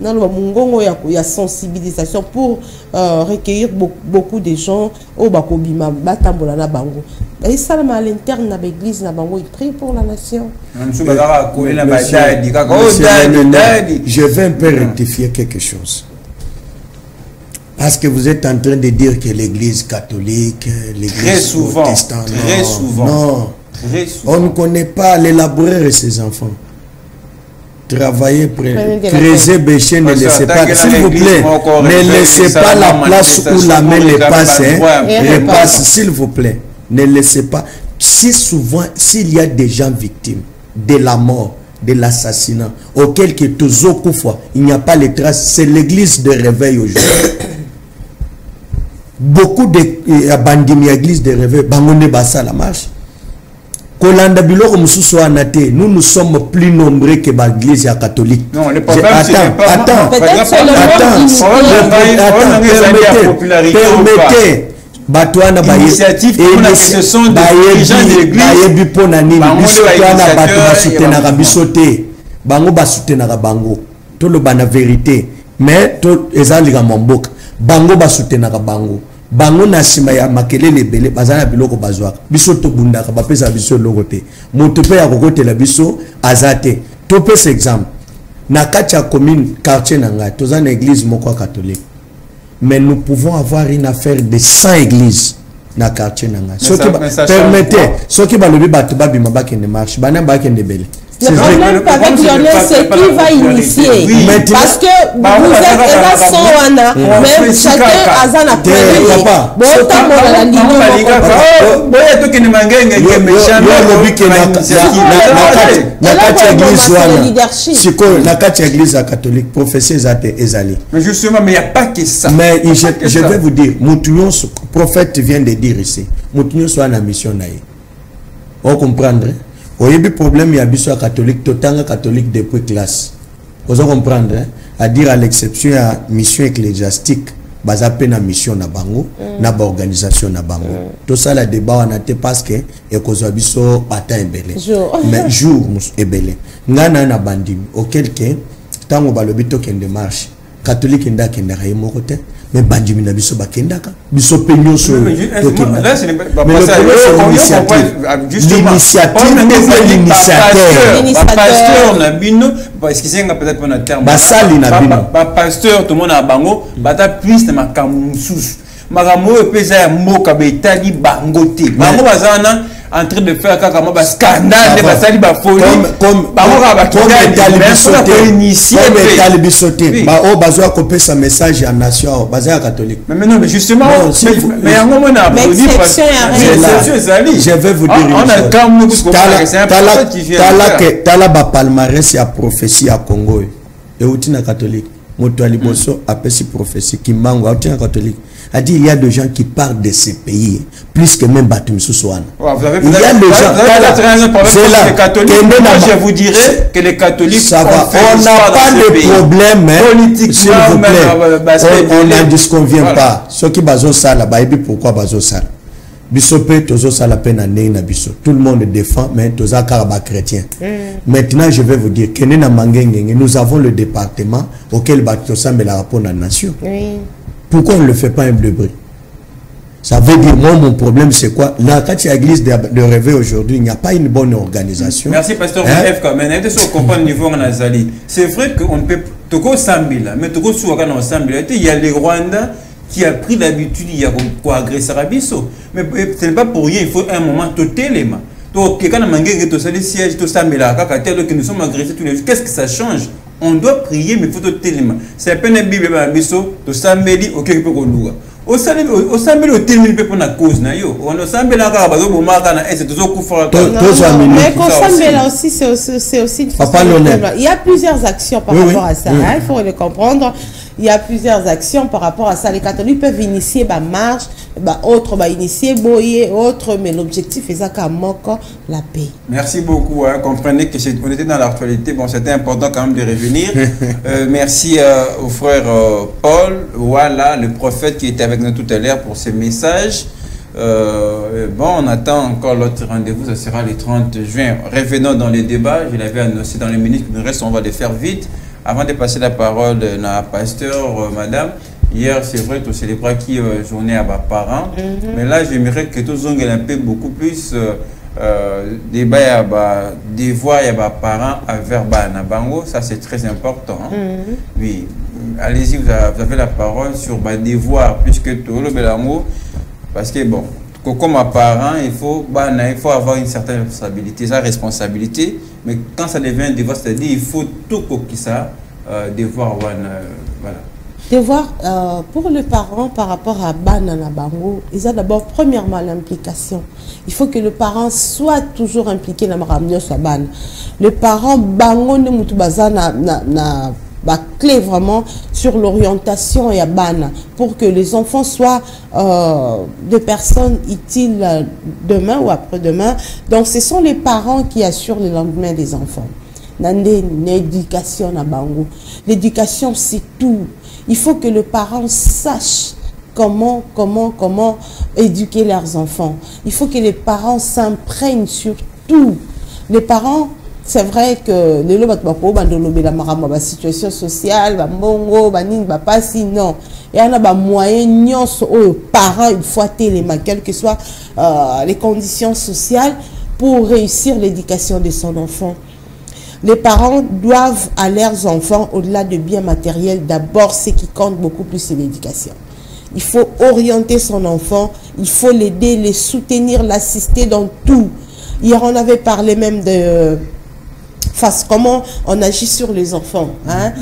il y a sensibilisation pour recueillir beaucoup de gens au Bakobima, Batambola na Bango. Et ça, à l'interne de l'église, ils prient pour la nation. Je vais un peu rectifier quelque chose. Parce que vous êtes en train de dire que l'église catholique, l'église protestante. Très souvent. Non. On ne connaît pas l'élaborer de ses enfants. Travailler, creuser, bêcher, ne laissez pas, s'il vous plaît, ne laissez pas la place où la main les passe, repasse, s'il vous plaît, ne laissez pas. Si souvent, s'il y a des gens victimes de la mort, de l'assassinat, auquel que il n'y a pas les traces, c'est l'église de réveil aujourd'hui. Beaucoup de abandonnés l'église de réveil, bangone basa la marche. Nous, nous sommes plus nombreux que l'église catholique. Non, le problème, c'est attends, permettez. Initiative, ce sont des gens de l'église. Mais bango na sima ya makelele bele bazana biloko bazwa biso to bundaka bapesa biso lokote moto pe ya kokotela biso azate to pesa exemple na kati ya commune quartier nanga toza na église moko catholique, mais nous pouvons avoir une affaire de 100 églises na quartier nanga. Ce qui permettez ce qui balobi batu babima bakende marche bana bakende bele. Le problème avec Lionel, c'est qui va initier. Oui. Parce que vous êtes là, même chacun a un mais justement, mais il n'y a pas que ça. Mais je vais vous dire, le prophète vient de dire ici, Moutunion soit en mission. On comprendre. Il y a des problèmes, il y a des catholiques, totalement catholiques depuis classe. Vous comprendre, à dire à l'exception de la mission ecclésiastique, basa peine mission na bango, na ba organisation na bango. Tout ça le débat on a été parce que et cause biso bata embelé. Mais jour embelé. Ngana na bandimi auquel que tango balobi to kende marche. Catholique nda kende rayi moko te. Mais bandimi na biso bakendaka biso penyo so là ce n'est pas pasteur na bino parce que c'est peut-être pas un terme basali na bino pasteur tout le monde a bango bata plus na makamusus makamo pesa ya moka betali bangote bango bazana en train de faire un scandale de basali ba folie comme sa message à nation basé catholique. Mais non, mais justement, mais un moment je vais vous dire une chose. Tala ba palmarès ya prophétie à Congo et outina catholique. Moto aliboso apesi prophétie kimbango outina catholique. A dit il y a des gens qui parlent de ces pays plus que même Batum Sousouane. Il y a des gens les catholiques. Je vous dirais que les catholiques ça va. On n'a pas de problème s'il vous plaît. On n'en disconvient pas. Ceux qui basent ça là, pourquoi basent ça? Bisopé, tozo ça la peine à na biso. Tout le monde défend, mais toza karaba chrétien. Maintenant, je vais vous dire que nous avons le département auquel Batosa met la rapport à la nation. Pourquoi on ne le fait pas un bleu bris? Ça veut dire, moi, mon problème, c'est quoi? Là, quand il y a l'église de réveil aujourd'hui, il n'y a pas une bonne organisation. Merci, pasteur. C'est vrai qu'on ne peut Toko Sambila, mais Toko Souakana Sambila, il y a les Rwandais qui a pris l'habitude il y a quoi agresser Rabiso. Mais ce n'est pas pour rien, il faut un moment totalement. Donc, quand on a un siège, tout ça, mais là, que nous sommes agressés tous les jours, qu'est-ce que ça change? On doit prier, mais il faut totalement. C'est à peine un bible, tout ça, mais il faut qu'il au samedi au termine pour la cause na yo on au samedi là quand bazo bomaka na c'est toujours coup fort mais au samedi là aussi c'est aussi il y a plusieurs actions par rapport à ça il faut le comprendre. Il y a plusieurs actions par rapport à ça. Les catholiques peuvent initier ma marche, autres initier boyer, autres, mais l'objectif est ça qu'à la paix. Merci beaucoup. Comprenez que on était dans l'actualité. Bon, c'était important quand même de revenir. Merci au frère Paul, voilà, le prophète qui était avec nous tout à l'heure pour ce message. Bon, on attend encore l'autre rendez-vous, ça sera le 30 juin. Revenons dans les débats. Je l'avais annoncé dans les minutes qui nous restent, on va les faire vite. Avant de passer la parole à pasteur, madame, hier c'est vrai que c'est les bras qui journée à mes parents, mais là j'aimerais que tous on ait un peu beaucoup plus débat à devoir à mes parents envers Banabango, ça c'est très important. Oui, allez-y, vous avez la parole sur devoir plus que tout le Belango, parce que bon, comme parent, il faut avoir une certaine responsabilité, sa responsabilité, mais quand ça devient un devoir, c'est-à-dire il faut tout qui ça, devoir, voilà. Devoir, pour les parents par rapport à Banana Bango, ils ont d'abord premièrement l'implication. Il faut que le parent soit toujours impliqué dans la sur Ban. Le parent Bango ne moutubaza na clé vraiment sur l'orientation et à Bana pour que les enfants soient des personnes utiles demain ou après-demain. Donc ce sont les parents qui assurent le lendemain des enfants. L'éducation à Bango. L'éducation c'est tout. Il faut que le parent sache comment éduquer leurs enfants. Il faut que les parents s'imprègnent sur tout. Les parents, c'est vrai que les la situation sociale, non. Il y en a des moyens aux parents, il faut les quelles que soient les conditions sociales pour réussir l'éducation de son enfant. Les parents doivent à leurs enfants, au-delà de biens matériels, d'abord ce qui compte beaucoup plus, c'est l'éducation. Il faut orienter son enfant, il faut l'aider, les soutenir, l'assister dans tout. Hier, on avait parlé même de comment on agit sur les enfants, hein?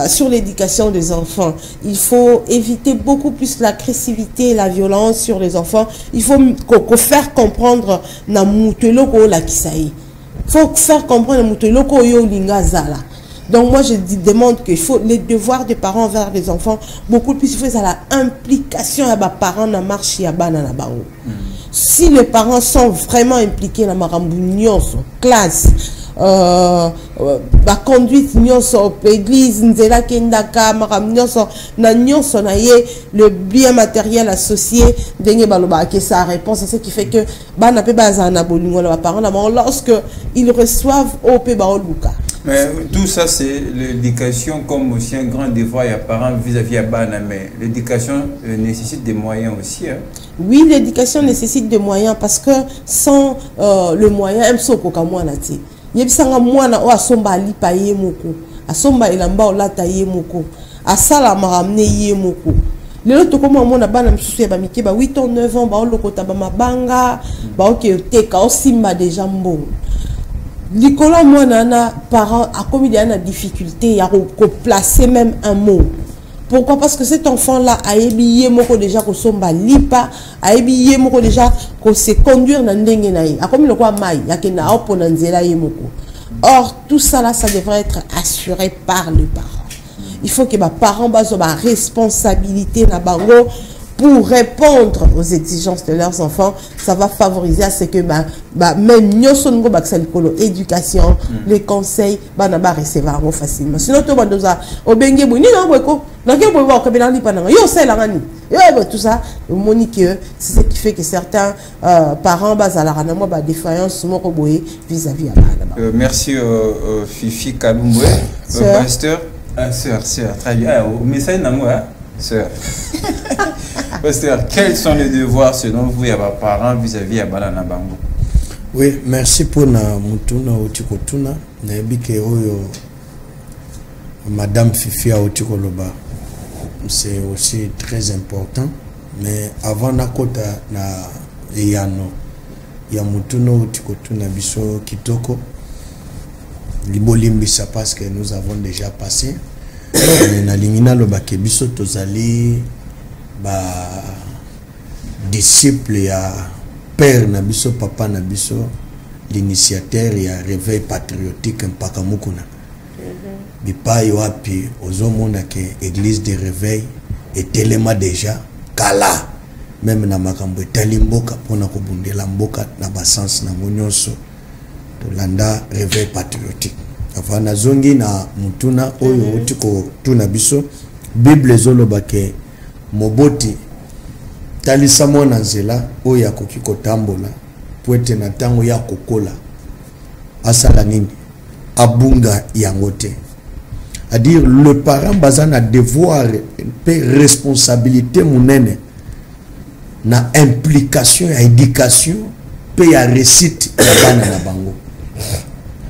Sur l'éducation des enfants. Il faut éviter beaucoup plus l'agressivité et la violence sur les enfants. Il faut faire comprendre na muteloko la kisaï. Il faut faire comprendre na muteloko yo lingazala. Donc moi je demande qu'il faut les devoirs des parents envers les enfants beaucoup plus, il faut la implication à parents na marche ya bana na bango. Si les parents sont vraiment impliqués dans la classe, la conduite l'église, le bien matériel associé, sa réponse, c'est ce qui fait que lorsque ils reçoivent au Pébaoluka. Mais tout ça, c'est l'éducation comme aussi un grand devoir à parents vis-à-vis à Bana. Mais l'éducation nécessite des moyens aussi. Hein. Oui, l'éducation nécessite des moyens parce que sans le moyen, il y a mwana o asomba alipa ye moko asomba elamba olata ye moko asala maramne ye moko lelo to koma mona bana msusu ya bamike ba 8 ans 9 ans ba olokota ba mabanga ba oketeka osimba déjà mbongo likolo mwana na parent a commis des difficultés ya ko placer même un mot. Pourquoi? Parce que cet enfant-là a ébillé moko déjà ko somba lipa, a ébillé moko déjà ko se conduire dans ndenge na ye. A comme le quoi mai, ya ke na opona nzela ye moko. Or tout ça là, ça devrait être assuré par le parent. Il faut que les parents baso ba responsabilité na bango pour répondre aux exigences de leurs enfants. Ça va favoriser à ce que même nyosongo baksalikolo éducation, les conseils na ba recevoir facilement. Sinon to bandoza obenge boni na bweko na ke bwo ko belandi pananga yo sela ngani. Tout ça, Monique, c'est ce qui fait que certains parents basalara na mo ba défaillance moko boye vis-à-vis à bana. Merci Fifi Kalumbwe, pasteur, sœur, très bien. Message na moi, sœur. Pasteur, quels sont les devoirs selon vous à vos parents vis-à-vis à Banana Bango? Oui, merci pour na mutuna utikotuna na ebike oyo Madame Fifia Otikoloba, c'est aussi très important. Mais avant nakota na eyano ya mutuno Otikotuna biso kitoko libolimbisa parce que nous avons déjà passé. Na lingina lo bakebiso tozali ba disciple ya père na biso papa na biso l'initiateur ya réveil patriotique mpaka mukuna. Bipai wapi ozomona ke église de réveil etelema déjà kala même na makambo etali mboka pona kobundela mboka na basansi na nyonso tolanda réveil patriotique. Afana zongi na mutuna oyo otiko tuna biso Bible zoloba ke moboti talisa mona nzela oyo akoki kotambola po ete na ntango ya kokola asala nini abunga yango te. À dire le parent bazana devoir pe responsabilité munene na implication ya éducation pe ya réussite ya bana na bango.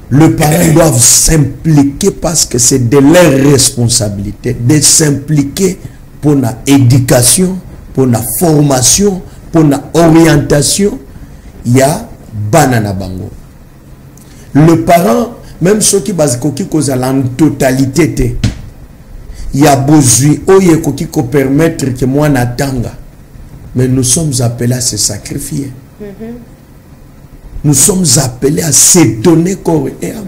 Le parent doit s'impliquer parce que c'est de leur responsabilité de s'impliquer pour la éducation, pour la formation, pour la orientation. Il y a banana bango. Le parent, même ceux qui causent la totalité, il y a besoin qui permettre que moi n'attende. Mais nous sommes appelés à se sacrifier. Nous sommes appelés à se donner corps et âme.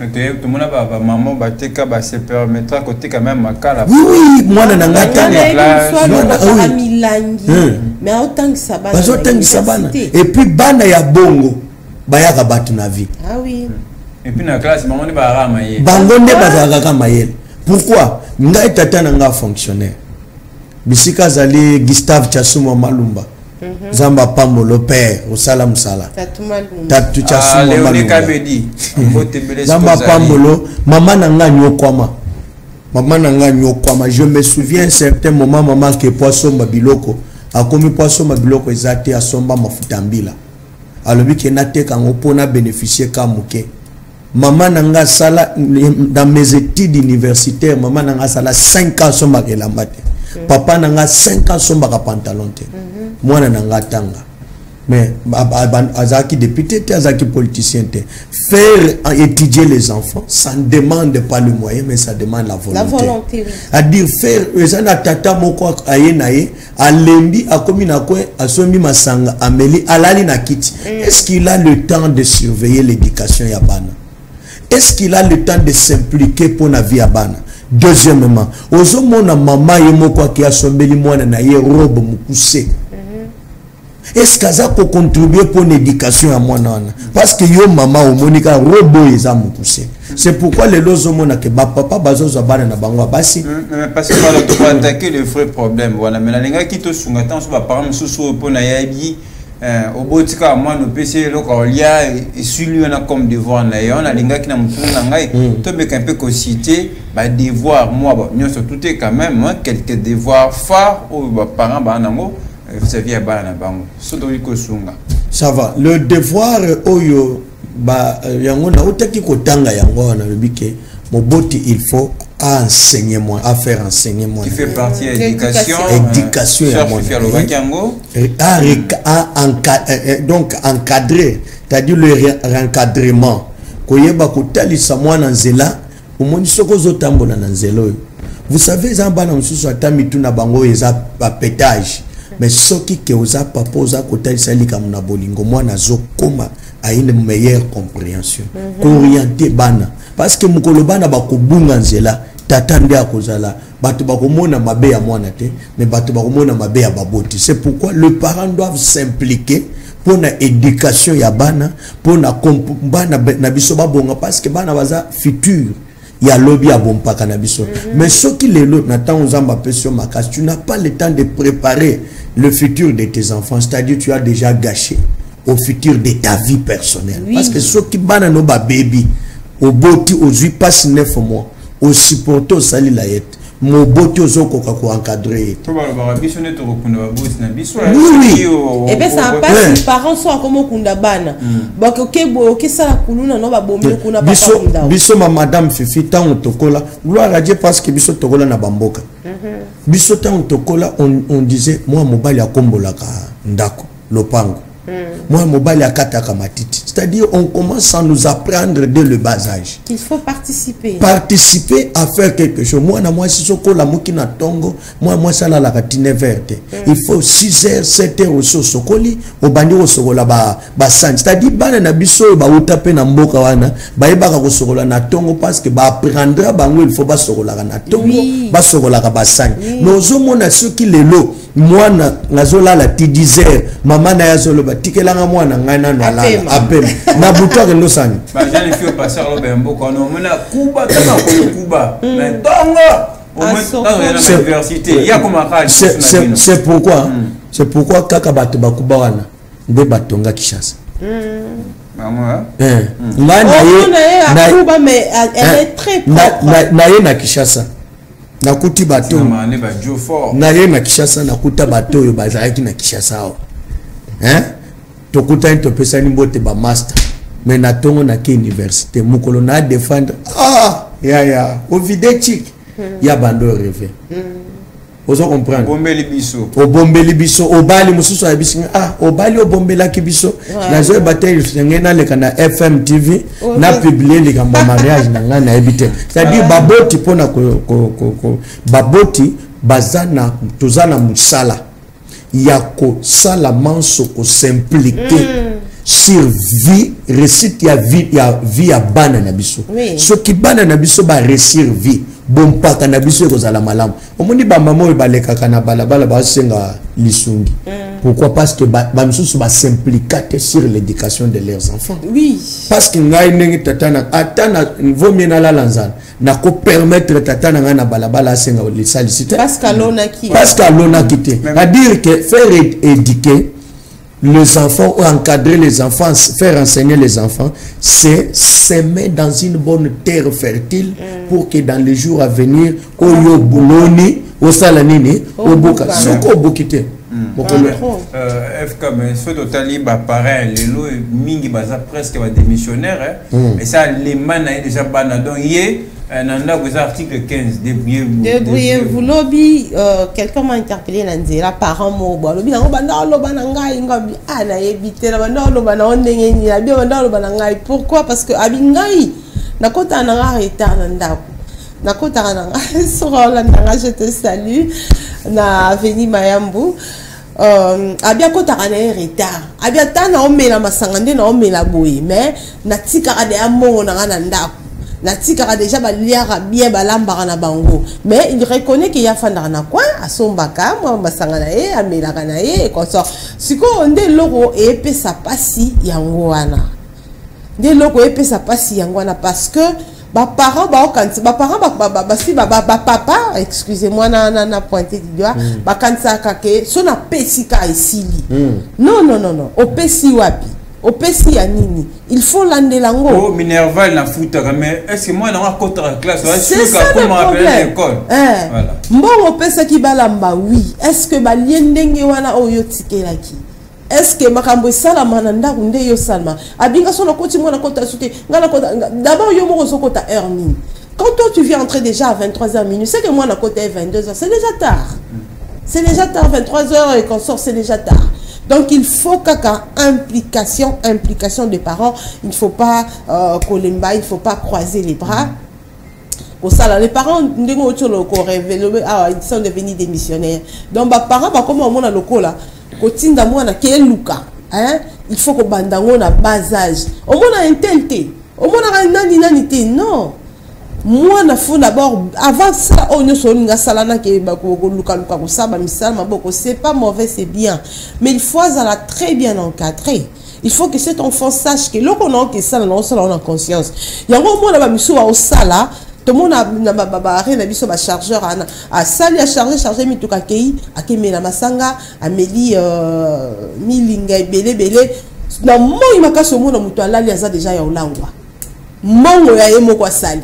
Oui, moi, je suis et puis, bana ya bongo, bayaka batu na vie. Ah oui. Et puis, dans la classe, bango ne ba mayel. Bango ne ba mayel. Pourquoi? Nga etata nga fonctionnaire. Bisika zali Gustave Chasuma Malumba. Zamba Pambolo père au salam sala. Tatu Chasuma Malumba. Zamba Pambolo, maman nanga nyokwama. Maman nanga nyokwama. Je me souviens un certain moment maman que poisson babiloko. A commis poisson babiloko ezate a somba mafutambila. Alobi ke nate kango pona bénéficier kamuke. Maman nanga sala dans mes études universitaires, maman nanga sala 5 ans somba kelambate. Papa nanga 5 ans somba ka pantalon te. Moi nanga tanga. Mais azaki député te azaki politicien te. Faire étudier les enfants, ça ne demande pas le moyen mais ça demande la volonté. La volonté, oui. À dire faire ezana tata moko ayenaye alembi akomi na kwe asomi masanga ameli alali na kiti. Est-ce qu'il a le temps de surveiller l'éducation ya bana? Est-ce qu'il a le temps de s'impliquer pour la vie à bana? Deuxièmement, ozomona mama yemoko ki asombeli mwana na ye robe mukuse. Est-ce que ça peut contribuer pour l'éducation à mon âne? Parce que yo maman au monika robo eza mukuse. C'est pourquoi les lois omona que papa bazo zabana na bango basi. Parce que tu vas attaquer le vrai problème. Voilà, mais la linga qui te sunga tant sur parents sous pour na yabi au botika moi no PC lokolia et celui on a comme devoir na yo na linga qui na mutuna ngai to be un peu cocité ba devoir moi nous surtout quand même quelques devoirs phares aux parents ba nango. Ça va. Le devoir oyo ba yango na utaki kotanga yango na bibike moboti il faut enseigner moi à faire enseigner moi. Qui fait partie de l'éducation. Éducation ya moi. Donc encadrer, c'est-à-dire le rencadrement. Koyeba kotalisa mwana nzela omoni soko zotambola na nzelo. Vous savez zamba na msusu atamitu na bango eza pétage. Mais ce qui est aux papa aux côté sali comme na bolingo moi na zokoma a une meilleure compréhension orienter bana parce que mukolo bana ba kobunga nzela tata ndia kozala batu ba komona mabe ya mwana te mais batu ba komona mabe ya baboti. C'est pourquoi les parents doivent s'impliquer pour la éducation ya bana pour na bana na biso ba bonga parce que bana baza futur. Il y a lobby à bon pas cannabiso. Mais ce qui les lots n'attend aux ambassadeurs makas, tu n'as pas le temps de préparer le futur de tes enfants. C'est-à-dire tu as déjà gâché au futur de ta vie personnelle. Oui. Parce que ceux qui banent nos baby, au boti, aux 8 passe 9 mois, au supporter au sali laïet, moboto ozokoka ko encadrer. Oui. Et bien ça passe les parents sont comme okunda bana. Donc ok ça la kuluna no ba bombe kuna ba kunda. Biso madame Fifi tant tokola. Gloire à Dieu parce que biso tokola na bamboka. Biso tant tokola on disait moi mobali ya kombolaka ndako lopango. Moi mobali ya kataka matiti. C'est-à-dire on commence à nous apprendre dès le bas âge. Il faut participer. Participer à faire quelque chose. Moi si sokola mukina tongo, moi ça la katine verte. Il faut 6h 7h au sokoli au bandi au sokola ba san. C'est-à-dire bana na biso ba utape na mboka wana, ba yebaka ko sokola na tongo parce que ba apprendre bango il faut ba sokola na tongo, ba sokola ka ba san. Nozo mona ceux qui lelo moi nazola la ti 10h maman na yazolo ba tikelanga mwana ngana na la apem na butoka ndo sani ba jani fio passer lo bembo kono mona kuba tama ko kuba mais tongo au université il y a comme un c'est pourquoi kaka bato bakuba wana nde batonga Kishasa maman mais elle est très propre na ye na Kishasa nakuti bato na ye na Kishasa nakuta bato yo bazaki na Kishasa tokuta into pesa ni mbote ba master mais na tongo na ki université mukolo na défendre ya au vide chic ya bando rêver ozo comprendre bombeli biso obali mususu ya bisinga obali obombela ki biso na zo bataille ngena le kana FM TV na publier le kamba mariage na ngana ebite c'est-à-dire baboti pona ko baboti bazana tozana musala yako sala manso ko s'impliquer sur vie récite ya vie ya bana na biso so ki bana na biso ba réussir vie bon paka na biso ko zala malamu omoni ba mama ba lekaka na balabala ba senga lisungi pourquoi parce que ba misusu ba s'impliquer sur l'éducation de leurs enfants parce que ngai nengi tatana atana vomi na la lanzana na ko permettre tatana na balabala senga lisalicité parce que l'on a quitté à dire que faire éduquer les enfants ou encadrer les enfants, faire enseigner les enfants, c'est s'aimer dans une bonne terre fertile pour que dans les jours à venir, au Yobuloni, au Salanini, au Boka, Soko Bokite. FK, mais ce totali, pareil, les lots, mingi, presque démissionnaire, et ça, les man déjà banadon, article 15 débrouillez-vous lobby quelqu'un m'a interpellé nanzela parent mobo lobby na banda loba na ngai ngabi ana ebité na banda loba na ondenge ni abi banda loba na ngai pourquoi parce que abi ngai na kota na nga retard na ndako na kota na nga sorola na je te salue na avenue Mayambu abia kota na retard abia tana omela masangande na omela boye mais na tika ade amongo na nga ndako Natika déjà baliara bien balambara na bango mais il reconnaît qu'il y a fandara na quoi à son baka moi basangana e amelaka na ye comme ça siko onde loko epesa pasi yango wana nde loko epesa pasi yango wana parce que ba parents ba okanti ba parents ba papa excusez-moi na pointé du doigt ba kansa kake so na pesika esili non opesi wapi opesi ya nini il faut landelango oh Minerval na futa mais est-ce que moi na contre classe est-ce que comment appeler l'école voilà mbongo opesa ki balamba oui est-ce que baliendenge wana oyo tikelaki est-ce que makambo sala mananda kunde yo salma abinga solo koti mona kota suke ngala kota d'abord yo moko sokota heure nini quand toi tu viens entrer déjà à 23h minutes c'est que moi na kota 22h c'est déjà tard 23h et qu'on sort c'est déjà tard. Donc il faut kaka implication des parents. Il ne faut pas kolemba, il ne faut pas croiser les bras. Au salaire, les parents ils sont devenus des missionnaires. Donc les parents comme on a le là, kotinda mwana keluka, hein? Il faut que bandango na bas âge. Au moins a intelté, au moins a nani non. Moi na faut d'abord avant ça on ne solinga salana ke luka ko saba misala maboko c'est pas mauvais c'est bien mais il faut la très bien encadré. Il faut que cet enfant sache que lorsqu'on a que ça on a conscience yango mo na ba miso au sala tout le monde na ba na biso ba chargeur a sali a charger mituka kei akemela masanga ameli milinga belé na mo imaka so mo na muto alali aza déjà ya olangwa mongo ya yemo kwa sali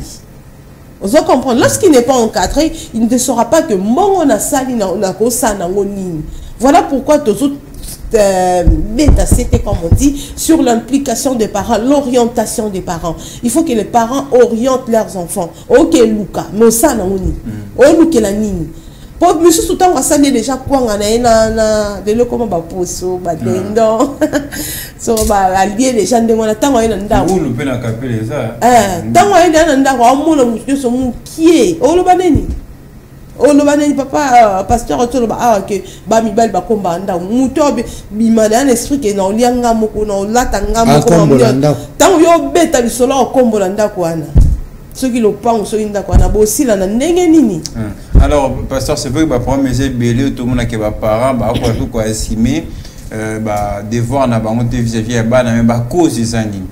Vous comprenez? Lorsqu'il n'est pas encadré, il ne saura pas que mon sali na kosa na ngonini. Voilà pourquoi tous autres c'était comme on dit sur l'implication des parents, l'orientation des parents. Il faut que les parents orientent leurs enfants. Ok Luka, mais ça na ngoni. O Luka la nini. Pour monsieur tout temps ça déjà quoi na de le comment ba poso ba dendo. So ba allier les gens de mon temps na nda. Ou le pe na capelle ça. Tant na nda ko amono monsieur so mu qui o lo baneni. Oh le banani papa pasteur autour ah que ba mi bal ba komba nda mutobe bimana un esprit que na lianga moko na latanga moko tant yo beta bisolo okombola nda kwana ceux qui le pensent ceux nda kwana bosi la na ndenge nini. Alors pasteur c'est vrai que ba prendre mes belé tout le monde qui ba parents ba quoi tout quoi estimer ba devoir na bango te vis-à-vis ya bana mais ba cause ezani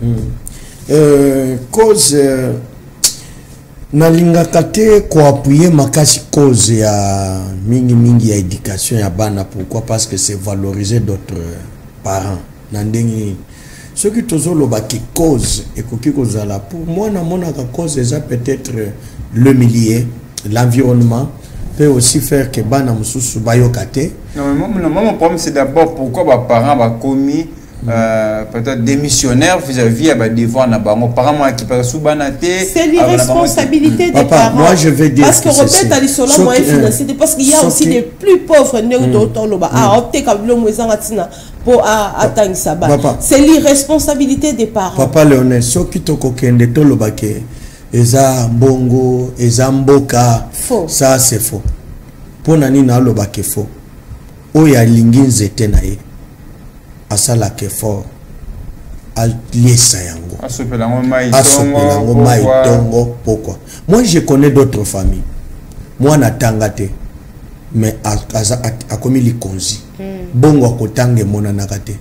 cause nalingaka te koappuyer makasi cause ya mingi ya éducation ya bana. Pourquoi? Parce que c'est valoriser d'autres parents na ndenge ceux qui tozoloba ki cause ekoki kozala pour moi na monaka cause eza peut-être le milieu, l'environnement peut aussi faire que bana mususu bayoka te. Non mais mon problème c'est d'abord pourquoi ba parents ba commis peut-être des missionnaires vis-à-vis à devoir na bango parents moi qui pas sous banaté. C'est l'irresponsabilité des parents. Moi je vais dire parce que Robert a dit solo moyen financier parce qu'il y a aussi des plus pauvres opter comme le moisangatina pour atteindre ça. C'est l'irresponsabilité des parents. Papa Léonel so ki to kokende to lobake eza mbongo eza mboka ça c'est faux. Pour nani na lobake faux. Oya lingi nzete na ye asala ke fort aliesa yango asopelango mai tongo. Pourquoi? Moi je connais d'autres familles moi na tangate mais a komi likonzi bongo akotange mona nakate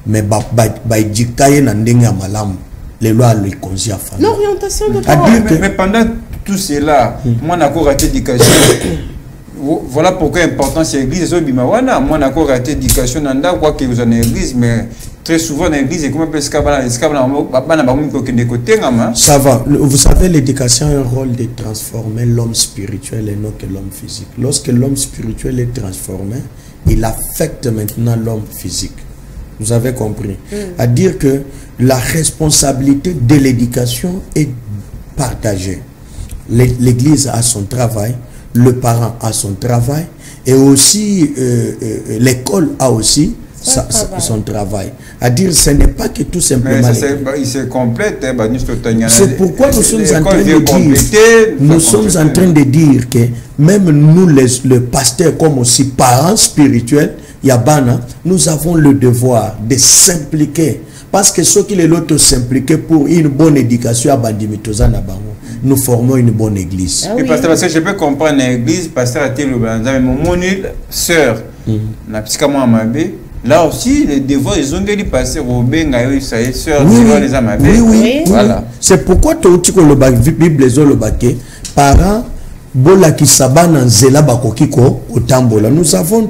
mais ba jikaye na ndenge ya malamu lelo a likonzi ya famille. L'orientation de parents. Mais pendant tout cela moi na ko raté éducation. Voilà pourquoi important c'est l'église. Moi, n'a pas raté l'éducation dans quoi que vous en église, mais très souvent dans l'église, comment peut-ce ça va. Vous savez, l'éducation a un rôle de transformer l'homme spirituel et non que l'homme physique. Lorsque l'homme spirituel est transformé, il affecte maintenant l'homme physique. Vous avez compris? À dire que la responsabilité de l'éducation est partagée. L'église a son travail. Le parent a son travail et aussi l'école a aussi son travail. À dire ce n'est pas que tout simplement. Il se complète. C'est pourquoi nous sommes en train de dire. Nous sommes en train de dire que même nous les pasteurs comme aussi parents spirituels, Yabana, nous avons le devoir de s'impliquer. Parce que ceux qui les l'autre s'impliquer pour une bonne éducation à Bandimitoza Nabango, nous formons une bonne église. Oui, parce que je peux comprendre l'église, pasteur a été le banza, mais mon sœur, na psychamo amabé, là aussi les devoirs ils ont dit passer au benga ça est sœur les amabé. Oui. Voilà. C'est pourquoi tu as le bac Bible les le baquet parents bola qui sabana nzela bakokiko otambola. Nous avons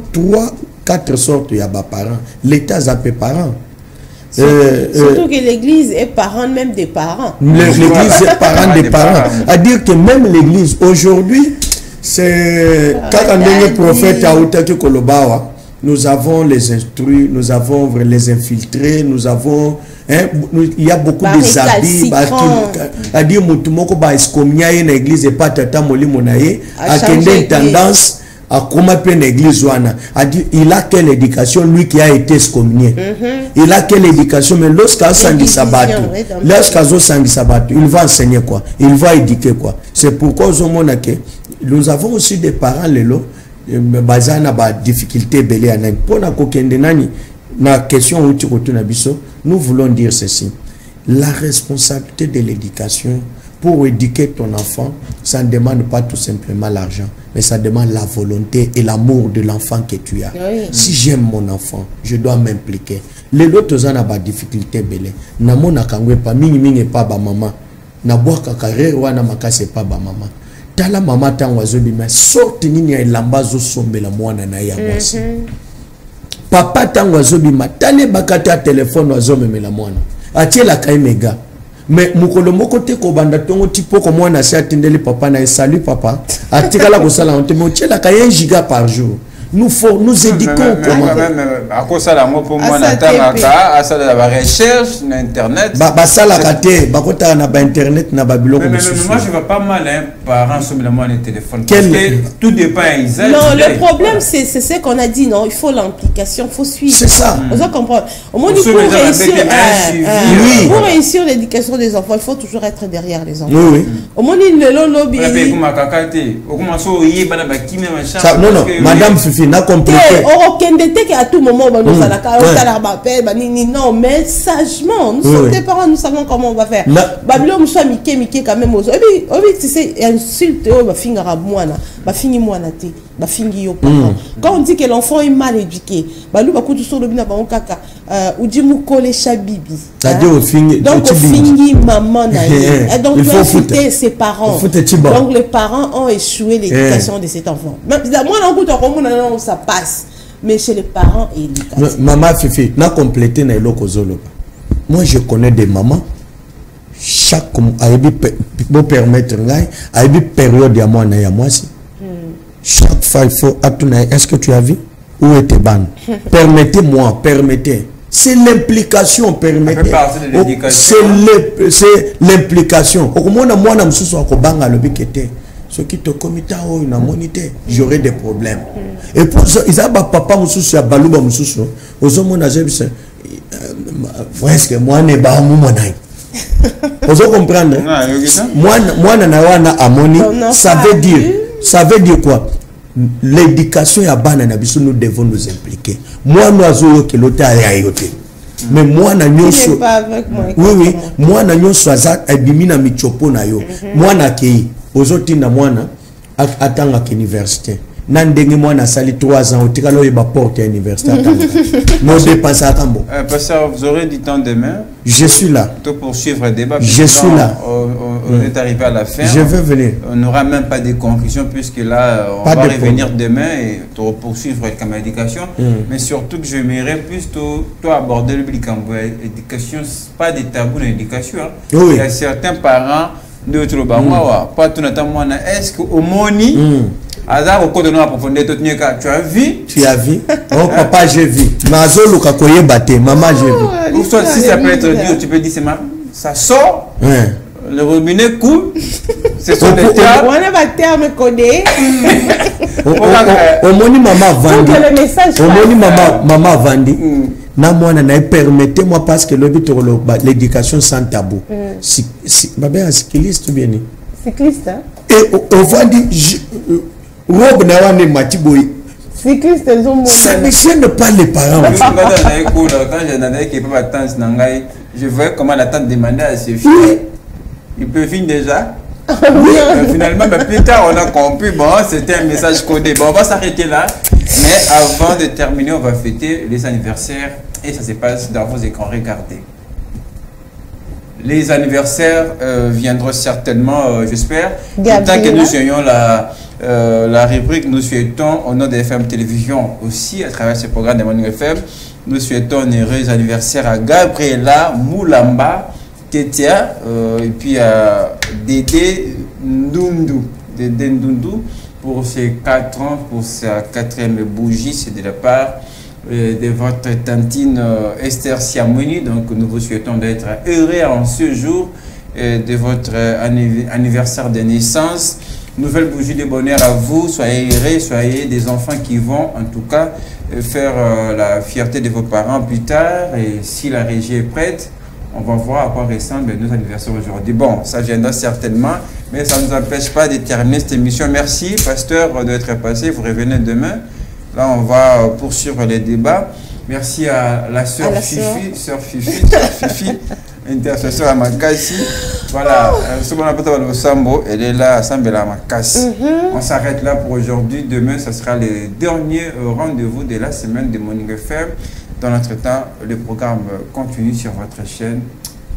3-4 sortes ya ba parents. L'état zappé parents. Surtout que l'église est parent même des parents. L'église est parent des parents. À dire que même l'église aujourd'hui, c'est quand on est prophète à Outaki Kolobawa, nous avons les instruits, nous avons les infiltrés, nous avons il y a beaucoup de habits. À dire Moutumoko ba eskomia une église et pas tata moli monaye a une tendance à comment une église wana a dit il a quelle éducation lui qui a été excommunié. Il a quelle éducation mais lorsqu'il sangi sabato il va enseigner quoi, il va éduquer quoi. C'est pourquoi nous avons aussi des parents lelo bazana ba difficulté belé ana pona kokende nani na question où tu retournes biso. Nous voulons dire ceci: la responsabilité de l'éducation pour éduquer ton enfant, ça ne demande pas tout simplement l'argent, mais ça demande la volonté et l'amour de l'enfant que tu as. Oui. Si j'aime mon enfant, je dois m'impliquer. Les autres ont des difficultés belé. Na mona kangwe pa mingi pas ba maman. Na bois kakare wana makase pas ba maman. Tala mama tangwazo bima sorti nini ya lambazo sombela mwana na ya mwasi. Papa tangwazo bima tane bakata téléphone wazo memela mwana. Atie la kaimega. mais mukolo moko te ko banda tongo tipo ko mwana si atindeli papa na salut papa atikala ko sala on te mo tiela ka 1 giga par jour. Nous éduquons comment. À cause ça, la mot pour moi, à ça la recherche, l'internet. Ça la kate, bakota na ba internet na babilo comme ça. Mais moi je vois pas mal hein, parents sur le moyen téléphone. Tout dépend ils non, le problème c'est ce qu'on a dit, non, il faut l'implication, il faut suivre. C'est ça. On doit comprendre. Au moins pour réussir l'éducation des enfants, il faut toujours être derrière les enfants. Oui. Au moins il le lobby. Non non, madame Fifi n'a compris. À tout moment, non, mais sagement, nous sommes des parents, nous savons comment on va faire. Babylon, nous sommes Mickey quand même. Tu sais, insulte, quand on dit que l'enfant est mal éduqué, donc maman donc il faut inciter ses parents. Donc les parents ont échoué l'éducation de cet enfant. Moi, ça passe. Mais chez les parents, maman Fifi, n'a complété na eloko zolo. Moi je connais des mamans, chaque pour permettre ngai, période ya moi na ya moi si. Chaque fois il faut atuna, est-ce que tu as vu où était ban? Permettez-moi, permettez. C'est l'implication, permettez. C'est l'implication. Au moins moi na msusu akobanga lobi kete. Ce qui te comita une monité, j'aurai des problèmes. Et pour ça, ils ont papa moussou, balouba moussou, aux hommes on a dit, est-ce que moi n'est pas mon monnaie? Vous comprenez? Moi nana amoni, ça veut dire quoi? L'éducation ya banana biso, nous devons nous impliquer. Moi nous avons que l'autre a ayoté. Mais moi na nyonso. Oui, moi na nyonso azak ebimina michopo na yo. Moi na kei. Aujourd'hui na mwana atanga à l'université. Nandenge mwana sali 3 ans otikalo yeba porte à l'université atanga. Moi dépense à Kambo. Pasteur, vous aurez du temps demain. Je suis là. Pour poursuivre le débat. Je suis là. On est arrivé à la fin. Je vais venir. On n'aura même pas de conclusion puisque là on va revenir demain et poursuivre la médication. Mais surtout que j'aimerais plus toi aborder le l'éducation, pas des tabous dans l'éducation. Il y a certains parents d'autres pas tout notamment est-ce que au moni hasard au code de approfondir tu as vu oh papa j'ai vu mazolo kakoye baté maman j'ai vu ou soit si ça peut être dur tu peux dire c'est ça sort le robinet coule c'est son état on a pas terme codé au moni maman vandi au moni maman vandi na mwana na permettez-moi parce que l'éducation sans tabou si babé un cycliste bien cycliste hein? Et on va dire robe na wane matiboy cycliste ils ont ça ne gêne pas les parents je voyais comment la tante demandait à ses filles il peut finir déjà. Finalement, mais plus tard, on a compris, bon, c'était un message codé. Bon, on va s'arrêter là. Mais avant de terminer, on va fêter les anniversaires. Et ça se passe dans vos écrans. Regardez. Les anniversaires viendront certainement, j'espère. Tant que nous ayons la rubrique, nous souhaitons, au nom de FM Télévision aussi, à travers ce programme de Morning FM, nous souhaitons un heureux anniversaire à Gabriela Moulamba. Ketia, et puis à Dédé Ndundu pour ses 4 ans, pour sa 4e bougie, c'est de la part de votre tantine Esther Siamouni. Donc nous vous souhaitons d'être heureux en ce jour de votre anniversaire de naissance. Nouvelle bougie de bonheur à vous, soyez heureux, soyez des enfants qui vont en tout cas faire la fierté de vos parents plus tard. Et si la régie est prête, on va voir à quoi ressemble nos anniversaires aujourd'hui. Bon, ça viendra certainement, mais ça ne nous empêche pas de terminer cette émission. Merci, pasteur, d'être passé. Vous revenez demain. Là, on va poursuivre les débats. Merci à la sœur Fifi, sœur Fifi, intercesseur à Makassi. Voilà, elle est là à Sambela Makassi. On s'arrête là pour aujourd'hui. Demain, ce sera le dernier rendez-vous de la semaine de Morning FM. Dans notre temps, le programme continue sur votre chaîne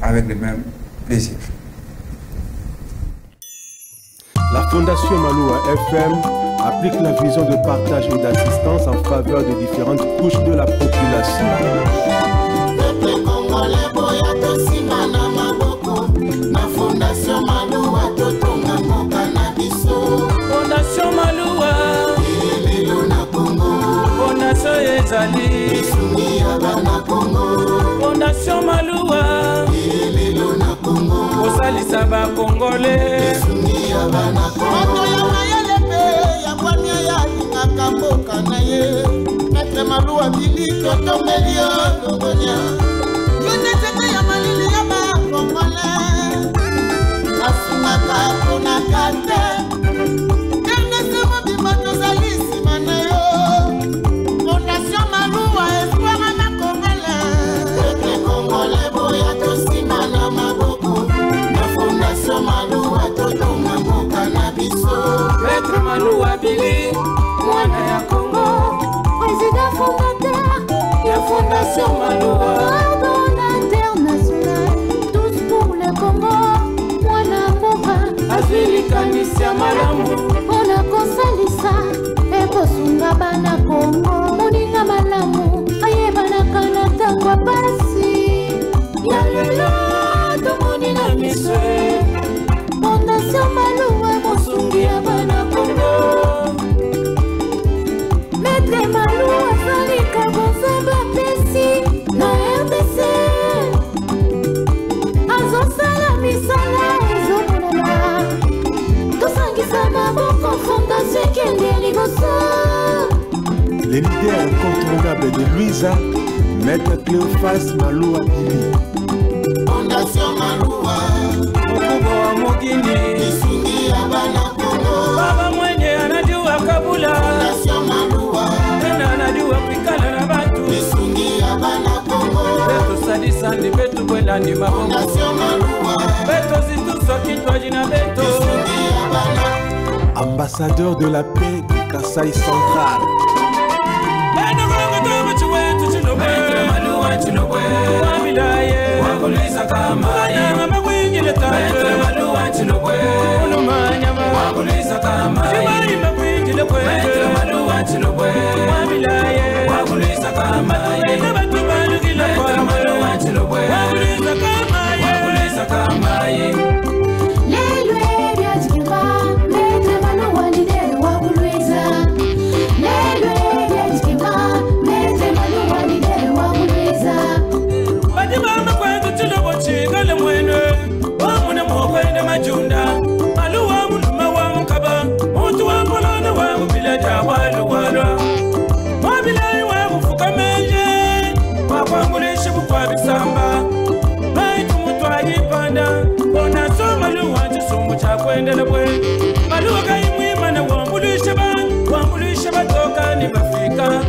avec le même plaisir. La Fondation Maloua FM applique la vision de partage et d'assistance en faveur des différentes couches de la population. Fondation Maloua Osalisa ba Congolais Moto ya mayele pe ya bwania ya lingaka mboka na ye Maître Maloua Billy Totomelio Togonia Yone tete ya malili ya ba Congolais Asumaka pona kate Kene sema bimato zalisi manayo Fondation Maloua espoir na Congolais Maître Congolais boya tosimana maboko Na Fondation Maloua totoma mboka na biso Maître Maloua Billy Mwana ya Congo Président fondateur ya Fondation Maloua Pardon international Tous pour le Congo Mwana mboka Azili kanisia malamu Mwana kosalisa Ekosunga bana Congo Moninga malamu Ayebana kana tangwa pasi Ya lelo tomoni na miswe Fondation Maloua Mosungi ya bana Congo Maître Maloua Zalika Bozamba Pesi Na RDC Azosala misala ezomonana Tosangisa maboko Fondation Kende Liboso Les leaders incontournables de Luisa, Maître Cléophas Maloua Billy. Fondation Maloua Mokubwa wa Mugini Isungi ya bana Congo Baba mwenye anajua kabula Fondation Maloua Tena anajua kuikala na batu Isungi ya bana Congo Beto sadisandi betu bwelani mabongo Fondation Maloua Beto zituswa kitwa jina Beto Isungi ya bana Ambassadeur de la paix du Kasaï central. Maître Maloua Chilobwe Wabilaye Wakulisa Kamaye Maître Maloua Chilobwe Wakulisa Kamaye Maître Maloua Chilobwe Wabilaye Wakulisa Kamaye Maître Maloua Chilobwe Wakulisa Kamaye Chingale mwene Wamune mwokwende majunda Maloua muluma wa mkaba Muntu wa mulana wa mbileja walu walwa Wabilai wa mfuka menje Wakwangulishi bukwa bisamba Maitu mutwa yipanda Ona so Maloua chisumu cha kwendele bwe Maloua kaimwima na wambulishe ba Wambulishe batoka ni bafika